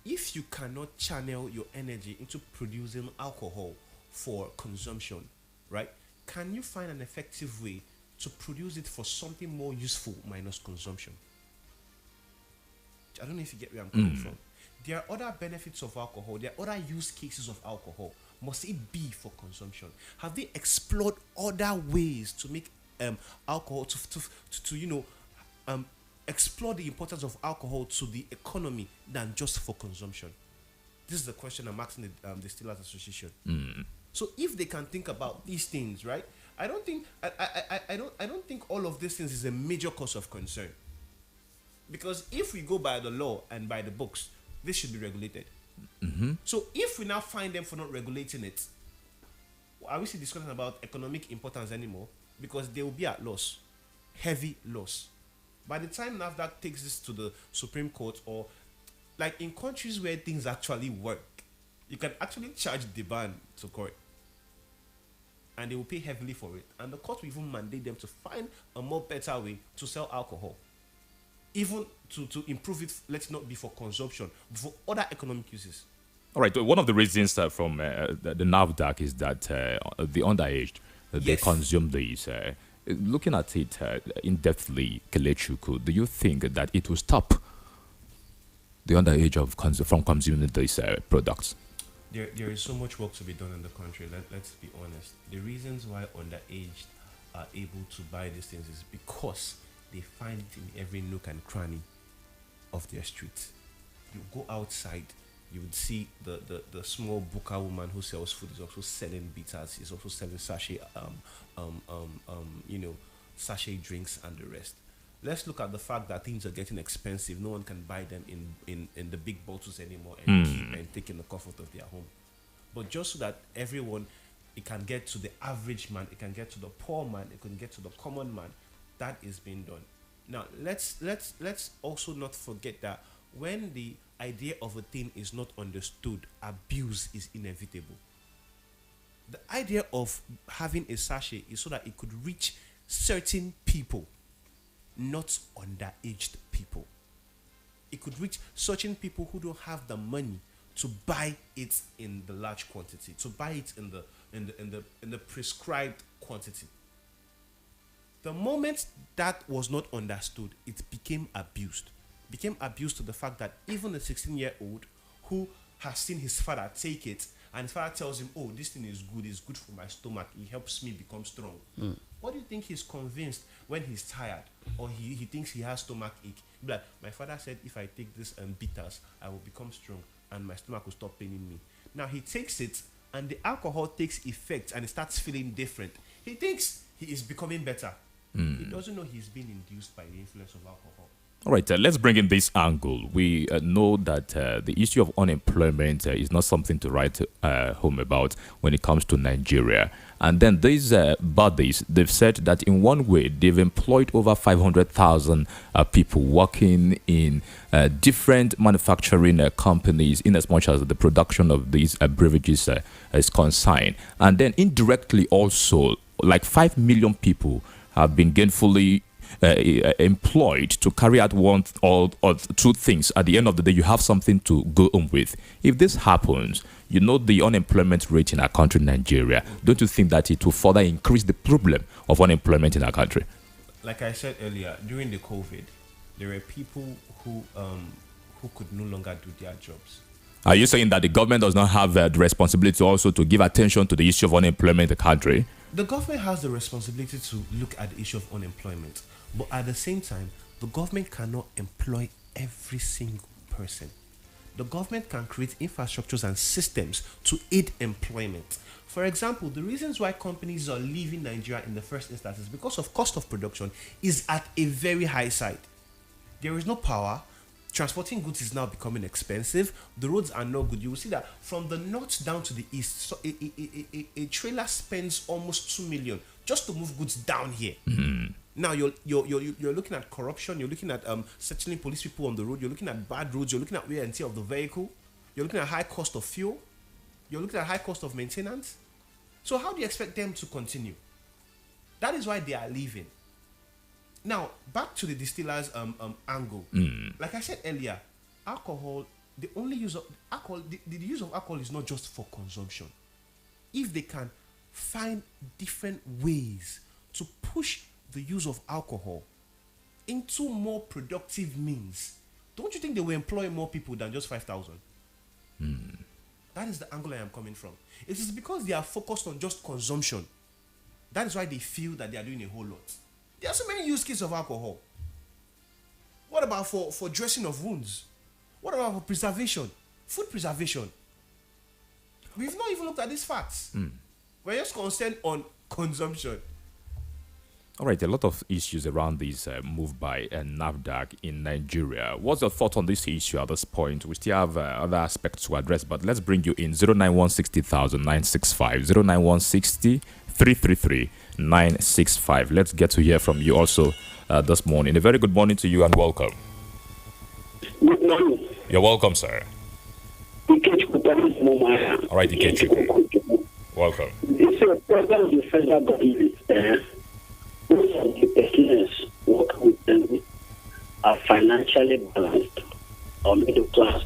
If you cannot channel your energy into producing alcohol for consumption, right? Can you find an effective way to produce it for something more useful minus consumption? I don't know if you get where I'm coming from. There are other benefits of alcohol. There are other use cases of alcohol. Must it be for consumption? Have they explored other ways to make alcohol to explore the importance of alcohol to the economy than just for consumption? This is the question I'm asking the Distillers Association. So if they can think about these things, right? I don't think all of these things is a major cause of concern. Because if we go by the law and by the books, this should be regulated. So if we now find them for not regulating it, are we still discussing about economic importance anymore? Because they will be at loss, heavy loss. By the time NAFDAC takes this to the Supreme Court, or like in countries where things actually work, you can actually charge the ban to court. And they will pay heavily for it. And the court will even mandate them to find a more better way to sell alcohol. Even to improve it, let's not be for consumption, but for other economic uses. All right. One of the reasons from the NAFDAC is that the underage, they consume these. Looking at it in-depthly, Kelechuku, do you think that it will stop the underage from consuming these products? There is so much work to be done in the country. Let's be honest. The reasons why underage are able to buy these things is because they find it in every nook and cranny of their street. You go outside, you would see the small booker woman who sells food is also selling bitters. Is also selling sachet sachet drinks and the rest. Let's look at the fact that things are getting expensive. No one can buy them in the big bottles anymore and keep and take in the comfort of their home. But just so that everyone, it can get to the average man, it can get to the poor man, it can get to the common man, that is being done. Now let's also not forget that when the idea of a thing is not understood, abuse is inevitable. The idea of having a sachet is so that it could reach certain people, not underaged people. It could reach certain people who don't have the money to buy it in the large quantity, to buy it in the prescribed quantity. The moment that was not understood, it became abused. Became abused to the fact that even a 16-year-old who has seen his father take it, and his father tells him, "Oh, this thing is good. It's good for my stomach. It helps me become strong." What do you think he's convinced when he's tired or he thinks he has stomach ache? He'll be like, "My father said if I take this bitters, I will become strong and my stomach will stop paining me." Now he takes it and the alcohol takes effect and he starts feeling different. He thinks he is becoming better. He doesn't know he's being induced by the influence of alcohol. All right, let's bring in this angle. We know that the issue of unemployment is not something to write home about when it comes to Nigeria. And then these bodies, they've said that in one way, they've employed over 500,000 people working in different manufacturing companies in as much as the production of these beverages is concerned. And then indirectly also, like 5 million people have been gainfully employed to carry out one or two things. At the end of the day, you have something to go on with. If this happens, you know the unemployment rate in our country, Nigeria. Don't you think that it will further increase the problem of unemployment in our country? Like I said earlier, during the COVID, there were people who could no longer do their jobs. Are you saying that the government does not have the responsibility also to give attention to the issue of unemployment in the country? The government has the responsibility to look at the issue of unemployment. But at the same time, the government cannot employ every single person. The government can create infrastructures and systems to aid employment. For example, the reasons why companies are leaving Nigeria in the first instance is because of cost of production is at a very high side. There is no power. Transporting goods is now becoming expensive. The roads are not good. You will see that from the north down to the east, so a trailer spends almost 2 million just to move goods down here. Mm-hmm. Now you're looking at corruption. You're looking at settling police people on the road. You're looking at bad roads. You're looking at wear and tear of the vehicle. You're looking at high cost of fuel. You're looking at high cost of maintenance. So how do you expect them to continue? That is why they are leaving. Now back to the distillers' angle. Like I said earlier, alcohol. The only use of alcohol. The use of alcohol is not just for consumption. If they can find different ways to push the use of alcohol into more productive means, don't you think they will employ more people than just 5,000? That is the angle I am coming from. It is because they are focused on just consumption. That is why they feel that they are doing a whole lot. There are so many use cases of alcohol. What about for dressing of wounds? What about for preservation? Food preservation. We've not even looked at these facts. We're just concerned on consumption. All right, a lot of issues around this move by NAFDAC in Nigeria. What's your thought on this issue at this point? We still have other aspects to address, but let's bring you in 091600965, 09160333965. Let's get to hear from you also this morning. A very good morning to you and welcome. Good morning. You're welcome, sir. All right, Ikechi. Welcome. It's a program of the federal government. Most of the persons working with them are financially balanced or middle class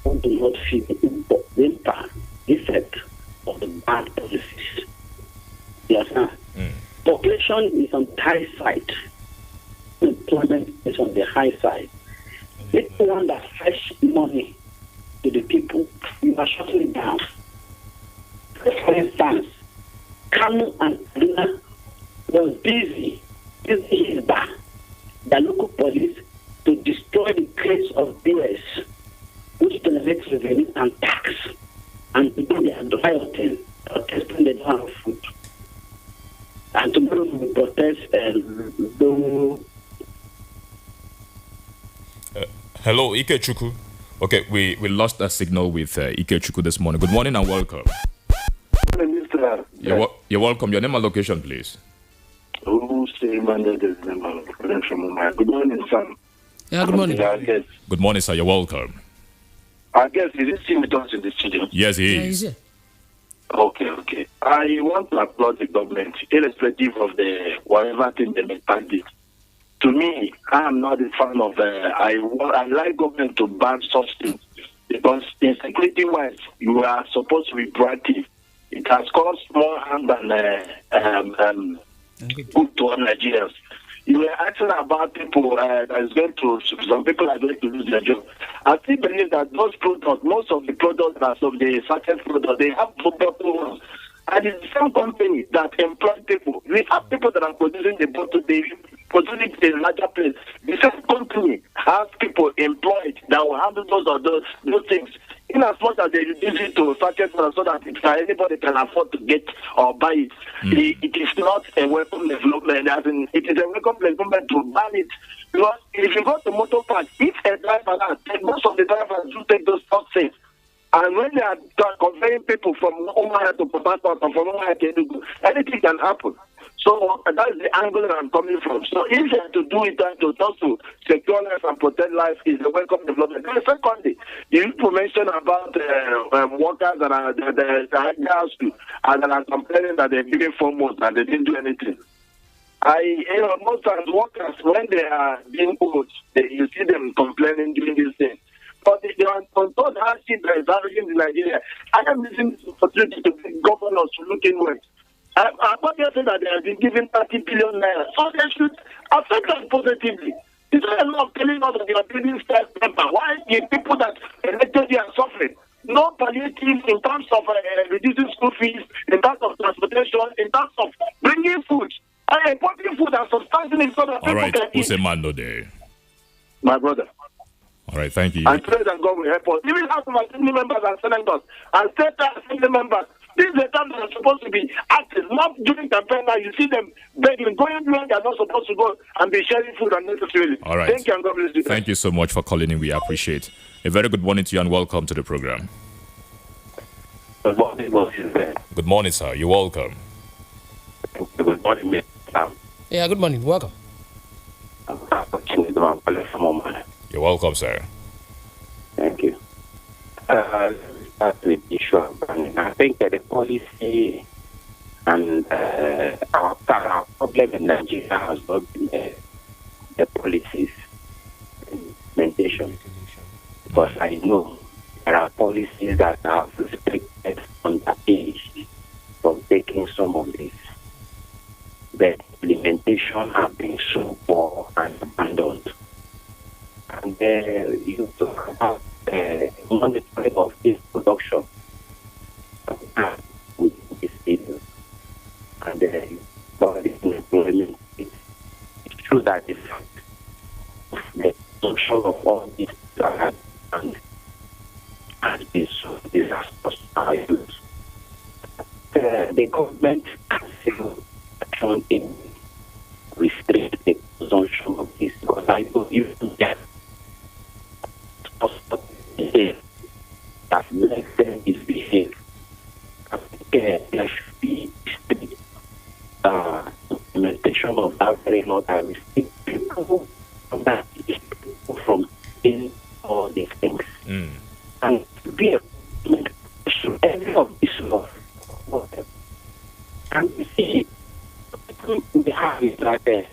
who do not feel the impact, effect of the bad policies. Yes, sir. Population is on the high side. Employment is on the high side. Anyone that fetch money to the people, you are shutting down. For instance, Kanu and Kaduna was busy his back, the local police, to destroy the crates of beers, which generates revenue and tax, and today they are rioting, protesting they don't have food. And tomorrow we will protest Hello, Ikechukwu. Okay, we lost a signal with Ikechukwu this morning. Good morning and welcome. You're welcome. Your name and location, please. Good morning, Sam. Yeah, good morning. Good morning, sir. You're welcome. I guess, is it still with us in the studio? Yes, he is. Okay. I want to applaud the government, irrespective of the whatever thing they may pass it. To me, I am not a fan of. I like government to ban such things because, insecurity-wise, you are supposed to be proactive. It has caused more harm than good to all Nigerians. You were asking about people some people are going to lose their job. I still believe that those products, most of the products that of the certain products, they have bottle. And it's the same company that employs people. We have people that are producing the bottle, they produce it in a larger place. The same company has people employed that will handle those things. in as much as they reduce it to sachet water so that anybody can afford to get or buy it, it is not a welcome development. As in, it is a welcome development to ban it. Because if you go to motor park, if a driver, most of the drivers do take those thoughts safe. And when they are conveying people from Omaya to Port Harcourt or from Omaya to Enugu, anything can happen. So that is the angle that I'm coming from. So if you have to do it to just to secure life and protect life is a welcome development. Then secondly, you mentioned about workers that are the house and that are complaining that they're giving 4 months and they didn't do anything. Most times workers, when they are being old, you see them complaining doing these things. But they are controlled hardship that is happening in Nigeria. I am using this opportunity to bring governors to look inward. I'm not saying that they have been given 30 billion naira. So they should affect us positively. It's not enough telling us that they are building staff member. Why the people that elected you are suffering? No palliative in terms of reducing school fees, in terms of transportation, in terms of bringing food. And importing food and substantially so that people can eat. Usemando there. My brother. All right, thank you. And pray that God will help us. Even House of Assembly members and senators and state assembly members, this is the time that are supposed to be active, not during campaign. Now you see them begging, going where they are not supposed to go and be sharing food unnecessarily. All right. Thank you and God bless you. Thank you so much for calling in. We appreciate. A very good morning to you and welcome to the program. Good morning, Moses. Good morning, sir. You're welcome. Good morning, Mr. Yeah, good morning. Welcome. You're welcome, sir. Thank you. Let's start with the issue of banning. I think that the policy and our problem in Nigeria has not been the policies implementation. Because I know there are policies that have restricted underage from taking some of this. But implementation have been so poor and abandoned. And you talk about monitoring of this production with this video. And about this employment. It's true that the production of all this has been so disastrous to our youth. The government can still action in restrict the consumption of this because I know you get that makes them misbehave. I think there should be strict implementation of that very law that restrict people from that people from doing all these things. And be a every of these laws. And you see we have is like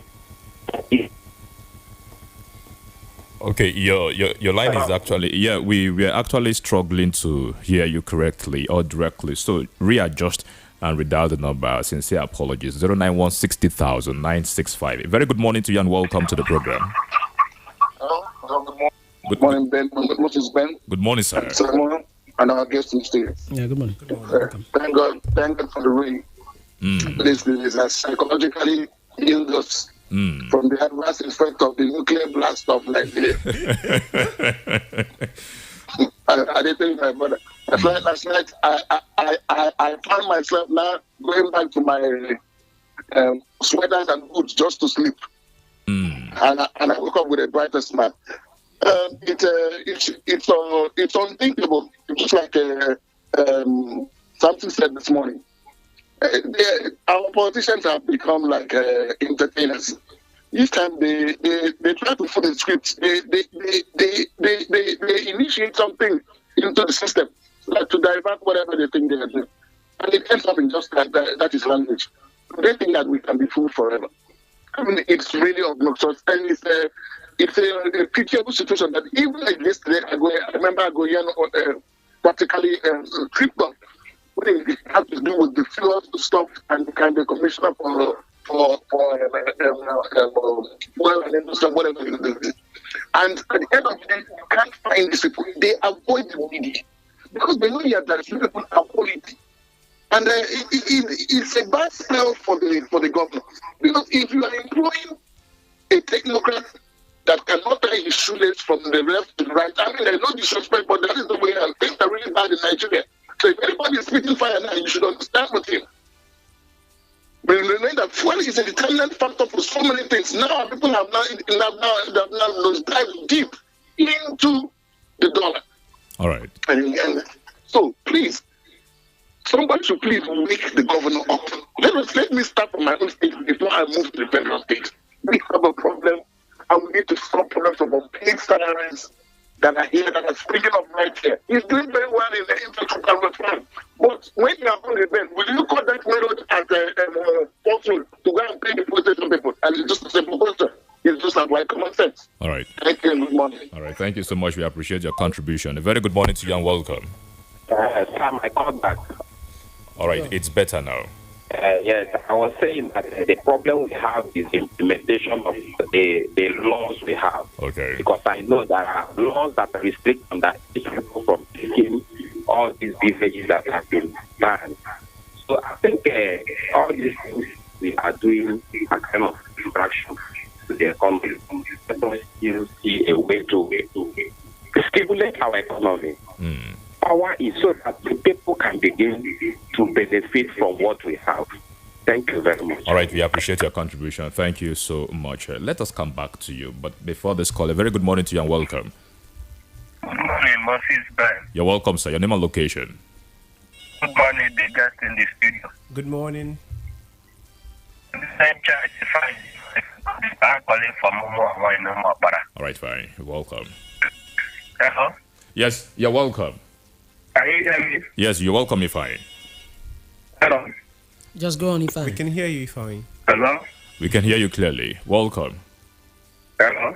Okay, your line is actually we are actually struggling to hear you correctly or directly. So readjust and redial the number. Sincere apologies. 091 60,000 965. Very good morning to you and welcome to the program. Good morning, Ben. Moses Ben. Good morning, sir. Simon and our guest in studio. Yeah, good morning. Thank God for the rain. This is psychologically healed us from the adverse effect of the nuclear blast of Nigeria. I didn't think my brother. Last night, I found myself now going back to my sweaters and boots just to sleep. And I woke up with a brighter smile. It's unthinkable. Just like something said this morning. Our politicians have become like entertainers. Each time they try to put the script, they initiate something into the system, like to divert whatever they think they are doing, and it ends up in just that is language. They think that we can be fooled forever. I mean, it's really obnoxious, and it's a pitiable situation that even like yesterday, I remember Agoyan practically tripped up. It has to do with the fuel stuff and the kind of commissioner for oil and industry, whatever you do. And at the end of the day, you can't find these people. They avoid the media because they know that people avoid it. And it's a bad smell for the government. Because if you are employing a technocrat that cannot tie his shoelace from the left to the right. I mean, there's no disrespect, but that is the way, and things are really bad in Nigeria. So if anybody is spitting fire now, you should understand with him. But remember that fuel is a determinant factor for so many things. Now people have now dived deep into the dollar. All right. And so please, somebody should please wake the governor up. Let me start from my own state before I move to the federal state. We have a problem, and we need to solve problems of unpaid salaries that are here, that are springing up right here. He's doing very well in the infrastructure fund. But when you are on the bed, will you cut that road at Portsmouth to go and pay the protesting people? And it's just a simple question. It's just like common sense. All right. Thank you and good morning. All right. Thank you so much. We appreciate your contribution. A very good morning to you and welcome. Sam, I called back. All right. It's better now. Yes, I was saying that the problem we have is implementation of the laws we have. Okay. Because I know there are laws that restrict and that keep people from taking all these beverages that have been banned. So I think all these things we are doing are kind of distraction to the economy. Let us still see a way to stimulate our economy. Power is so that the people can begin to benefit from what we have. Thank you very much. All right, we appreciate your contribution. Thank you so much. Let us come back to you. But before this call, a very good morning to you and welcome. Good morning, Moses Ben. You're welcome, sir. Your name and location. Good morning, the guest in the studio. Good morning. The same church, fine. I'm calling from Momo. All right, fine. You're welcome. Hello? Yes, you're welcome. Can you hear me? Yes, you're welcome, Ifeanyi. Hello? Just go on, Ifeanyi. We can hear you, Ifeanyi. Hello? We can hear you clearly. Welcome. Hello?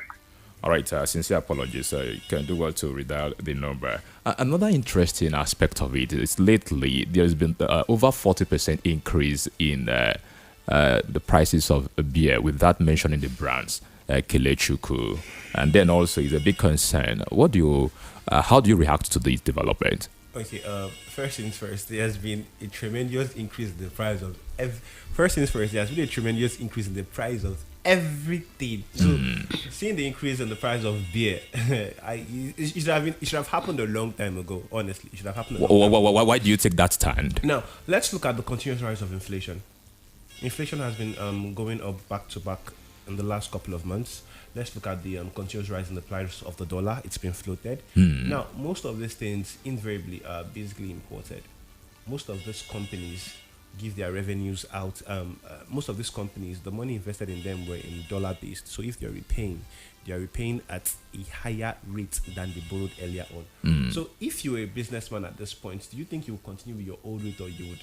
All right, sincere apologies. You can do well to redial the number. Another interesting aspect of it is lately there has been over 40% increase in the prices of beer, with that mentioning the brands, Kelechuku. And then also is a big concern. How do you react to this development? Okay, first things first, there has been a tremendous increase in the price of first things first, there has been a tremendous increase in the price of everything. So seeing the increase in the price of beer, it should have happened a long time ago, honestly. It should have happened a long time ago. Why do you take that stand? Now, let's look at the continuous rise of inflation. Inflation has been going up back to back in the last couple of months. Let's look at the continuous rise in the price of the dollar. It's been floated. Now, most of these things invariably are basically imported. Most of these companies give their revenues out. Most of these companies, the money invested in them were in dollar based. So if they are repaying at a higher rate than they borrowed earlier on. So if you were a businessman at this point, do you think you will continue with your old rate, or you would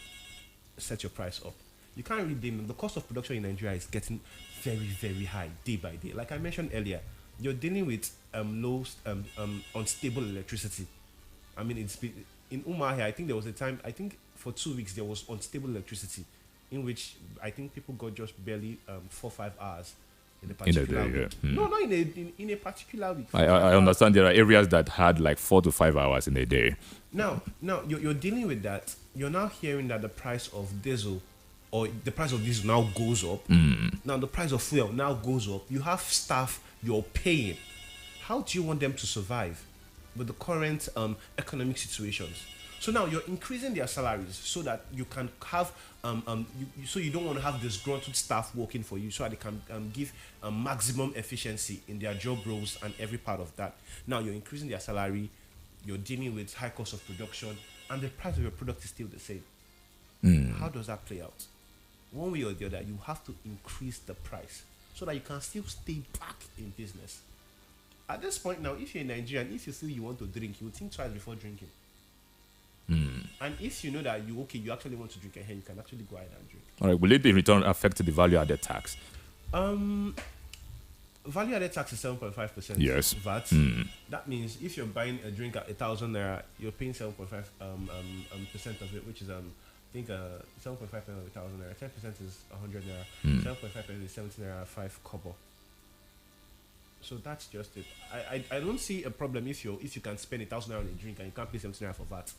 set your price up? You can't really blame them. The cost of production in Nigeria is getting very, very high day by day. Like I mentioned earlier, you're dealing with unstable electricity. I mean, it's been, in Umuahia, I think there was a time, I think for 2 weeks there was unstable electricity, in which I think people got just barely 4 or 5 hours in a particular week. No, not in a particular week. I understand there are areas that had like 4 to 5 hours in a day. Now you're dealing with that. You're now hearing that the price of diesel, or the price of diesel now goes up. Now the price of fuel now goes up. You have staff you're paying. How do you want them to survive with the current economic situations? So now you're increasing their salaries so that you can have, so you don't want to have disgruntled staff working for you, so that they can give maximum efficiency in their job roles and every part of that. Now you're increasing their salary, you're dealing with high cost of production, and the price of your product is still the same. How does that play out? One way or the other, you have to increase the price so that you can still stay back in business. At this point now, if you're in Nigeria and if you feel you want to drink, you will think twice before drinking. And if you know that you actually want to drink ahead, you can actually go ahead and drink. All right, will it in return affect the value-added tax? Value-added tax is 7.5%. Yes. VAT. That means if you're buying a drink at 1,000 naira, you're paying 7.5% of it, which is I think 7.5% of 1,000 naira. 10% is 100 naira. 7.5% is 70 naira 5 kobo. So that's just it. I don't see a problem if you can spend 1,000 naira on a drink and you can't pay 70 naira for VAT.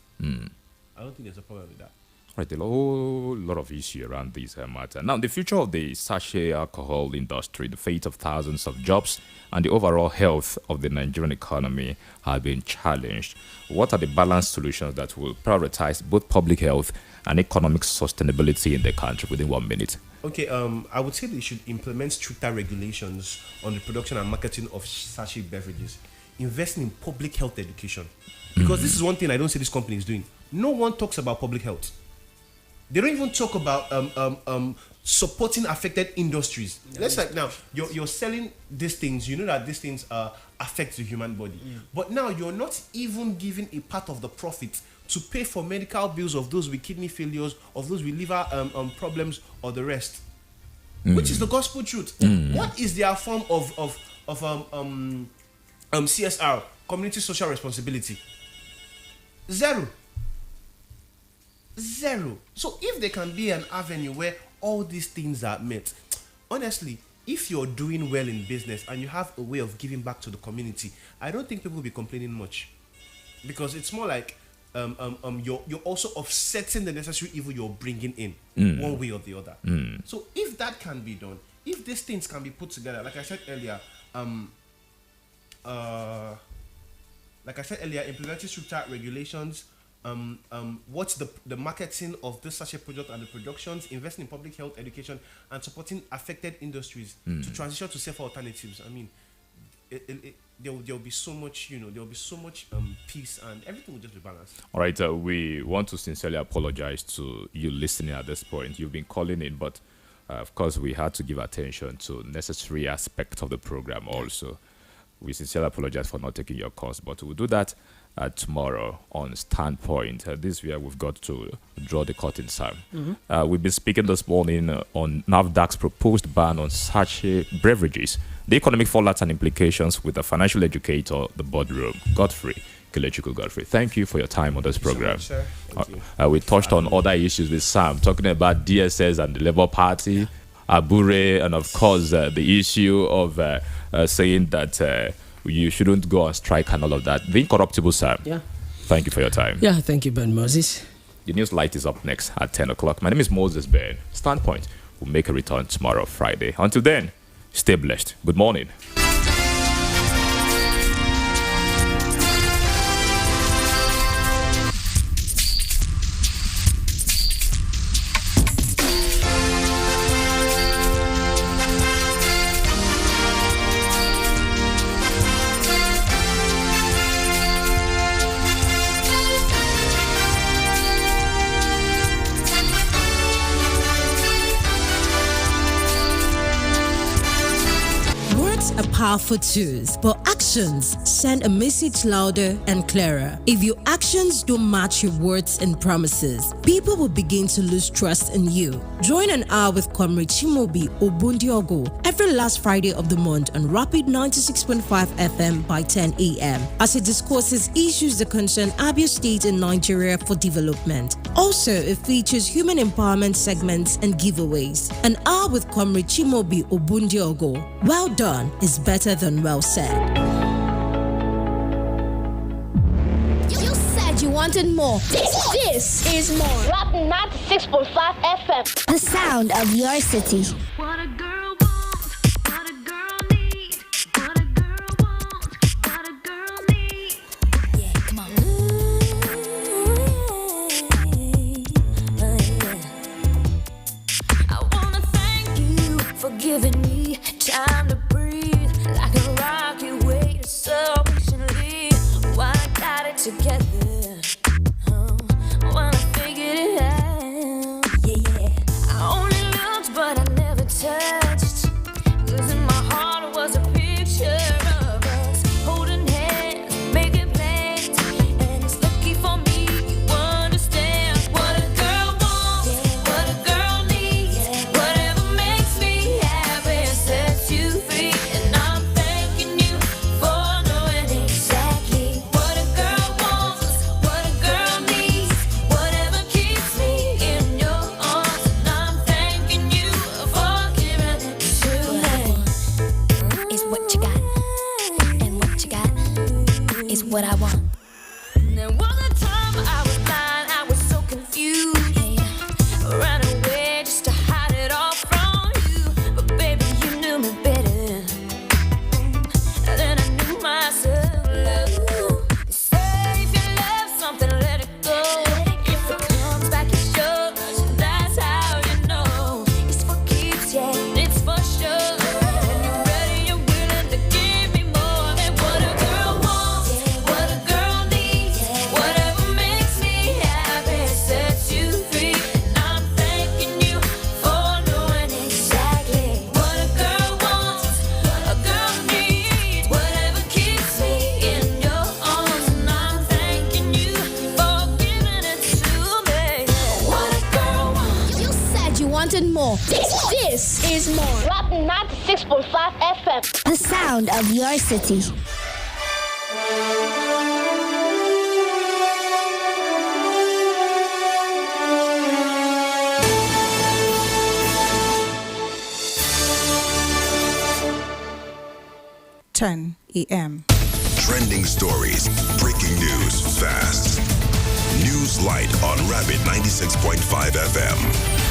I don't think there's a problem with that. Right, a whole lot of issue around this matter. Now, the future of the sachet alcohol industry, the fate of thousands of jobs, and the overall health of the Nigerian economy have been challenged. What are the balanced solutions that will prioritize both public health and economic sustainability in the country? Within 1 minute. Okay, I would say they should implement stricter regulations on the production and marketing of sachet beverages, investing in public health education. Because this is one thing I don't see this company is doing. No one talks about public health. They don't even talk about supporting affected industries. Let's like now you're selling these things. You know that these things affect the human body, but now you're not even giving a part of the profit to pay for medical bills of those with kidney failures, of those with liver problems, or the rest. Which is the gospel truth. What is their form of CSR, community social responsibility? Zero. So if there can be an avenue where all these things are met, honestly, if you're doing well in business and you have a way of giving back to the community, I don't think people will be complaining much, because it's more like you're also offsetting the necessary evil you're bringing in one way or the other. So if that can be done, if these things can be put together, like I said earlier, implementing stricter regulations. What's the marketing of this sachet product and the productions, investing in public health education, and supporting affected industries to transition to safer alternatives. I mean, there'll be so much, there'll be so much peace, and everything will just be balanced. All right, we want to sincerely apologize to you listening at this point. You've been calling in, but of course we had to give attention to necessary aspects of the program also. We sincerely apologize for not taking your calls, but we'll do that tomorrow on Standpoint. This year we've got to draw the curtain, Sam. We've been speaking this morning on NAFDAC's proposed ban on sachet beverages, the economic fallout and implications with the financial educator, the boardroom, Godfrey Kelechukwu. Godfrey, thank you for your time on this program. So much, sir. We touched on other issues with Sam, talking about DSS and the Labour Party, Abure, and of course the issue of saying that you shouldn't go on strike and all of that. The incorruptible Sam. Yeah. Thank you for your time. Yeah, thank you, Ben Moses. The news light is up next at 10 o'clock. My name is Moses Ben. Standpoint will make a return tomorrow, Friday. Until then, stay blessed. Good morning. Powerful tools, but actions send a message louder and clearer. If your actions don't match your words and promises, people will begin to lose trust in you. Join an hour with Comrade Chimobi Obundiogo every last Friday of the month on Rapid 96.5 FM by 10 a.m. as he discusses issues that concern Abia State and Nigeria for development. Also, it features human empowerment segments and giveaways. An hour with Comrade Chimobi Obundiogo. Well done is better than well said. You said you wanted more. This is more. Rapid 96.5 FM. The sound of your city. What a girl wants, what a girl needs, what a girl wants, what a girl needs. Yeah, come on. I wanna thank you for giving me time to breathe, like a rocket waiting so patiently. Why I got it together, when I figured it out. Yeah. I only looked, but I never touched. 'Cause in my heart it was a picture of us holding hands, making plans. And it's lucky for me you understand what a girl wants, what a girl needs, whatever makes me happy sets you free. And I'm thanking you for knowing exactly what a girl wants, wanted more. This is more. Rap 96.5 FM. The sound of your city. a.m. Trending stories, breaking news, fast. News Light on Rapid 96.5 FM.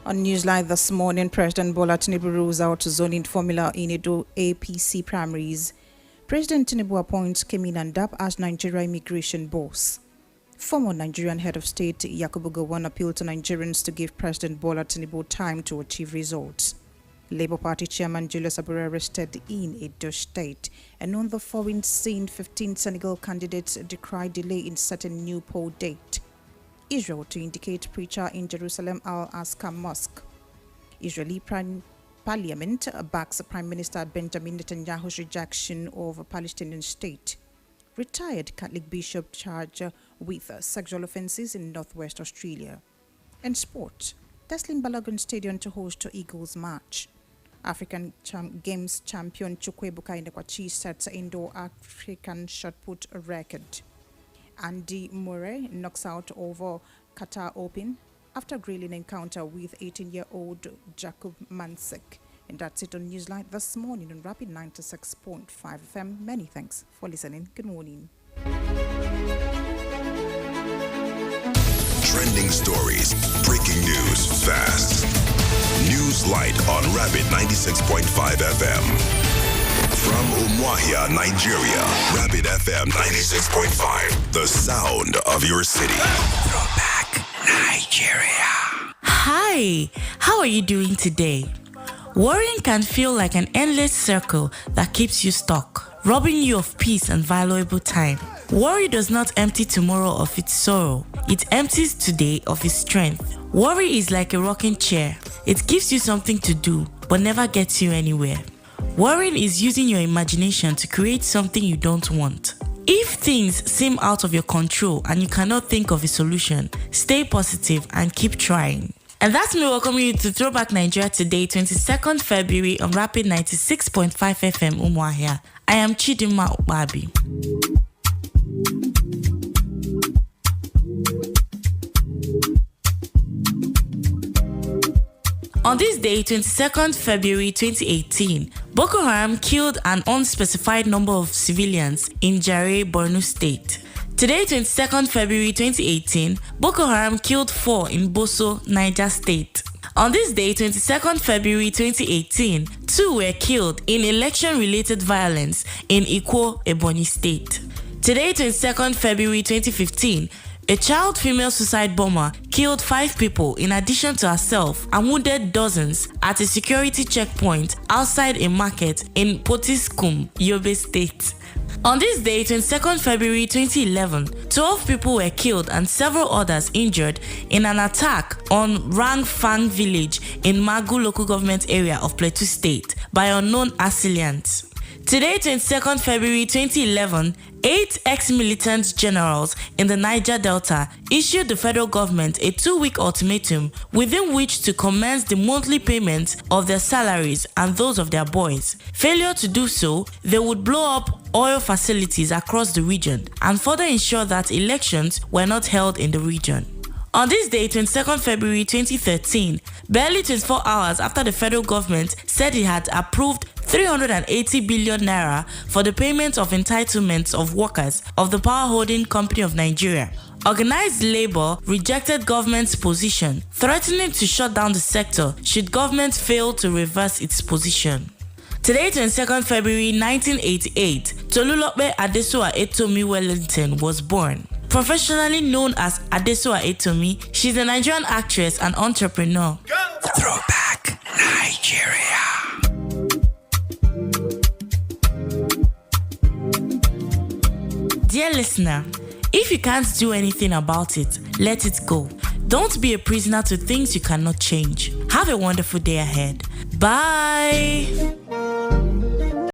On Newsline this morning, President Bola Tinubu rules out zoning formula in Edo APC primaries. President Tinubu appoints Kemi Nandap as Nigeria immigration boss. Former Nigerian head of state Yakubu Gowon appealed to Nigerians to give President Bola Tinubu time to achieve results. Labour Party chairman Julius Abure arrested in Edo State. And on the foreign scene, 15 Senegal candidates decry delay in setting new poll date. Israel to indicate preacher in Jerusalem Al-Aqsa Mosque. Israeli Parliament backs Prime Minister Benjamin Netanyahu's rejection of a Palestinian state. Retired Catholic bishop charged with sexual offences in northwest Australia. And sport, Teslin Balogun Stadium to host the Eagles match. African Games champion Chukwuebuka Indekwachi sets indoor African shot put record. Andy Murray knocks out over Qatar Open after grilling encounter with 18-year-old Jakub Mansik. And that's it on Newsline this morning on Rapid 96.5 FM. Many thanks for listening. Good morning. Trending stories, breaking news, fast. News Light on Rapid 96.5 FM. From Umuahia, Nigeria, Rapid FM 96.5, the sound of your city. Throwback Nigeria. Hi, how are you doing today? Worrying can feel like an endless circle that keeps you stuck, robbing you of peace and valuable time. Worry does not empty tomorrow of its sorrow. It empties today of its strength. Worry is like a rocking chair. It gives you something to do, but never gets you anywhere. Worrying is using your imagination to create something you don't want. If things seem out of your control and you cannot think of a solution, stay positive and keep trying. And that's me welcoming you to Throwback Nigeria today, 22nd February on Rapid 96.5 FM Umuahia. I am Chidima Obabi. On this day, 22nd February 2018, Boko Haram killed an unspecified number of civilians in Jare, Borno State. Today, 22nd February 2018, Boko Haram killed 4 in Boso, Naija State. On this day, 22nd February 2018, 2 were killed in election-related violence in Ikwo, Ebonyi State. Today, 22nd February 2015, a child female suicide bomber killed 5 people in addition to herself and wounded dozens at a security checkpoint outside a market in Potiskum, Yobe State. On this day, 22nd February 2011, 12 people were killed and several others injured in an attack on Rangfang village in Magu local government area of Plateau State by unknown assailants. Today, 22nd February 2011, 8 ex-militant generals in the Niger Delta issued the federal government a 2-week ultimatum within which to commence the monthly payment of their salaries and those of their boys. Failure to do so, they would blow up oil facilities across the region and further ensure that elections were not held in the region. On this day, 22nd February 2013, barely 24 hours after the federal government said it had approved 380 billion naira for the payment of entitlements of workers of the Power Holding Company of Nigeria, organized labor rejected government's position, threatening to shut down the sector should government fail to reverse its position. Today, 22nd February 1988, Tolulope Adesua Etomi Wellington was born. Professionally known as Adesua Etomi, she's a Nigerian actress and entrepreneur. Throwback Nigeria. Nigeria. Dear listener, if you can't do anything about it, let it go. Don't be a prisoner to things you cannot change. Have a wonderful day ahead. Bye.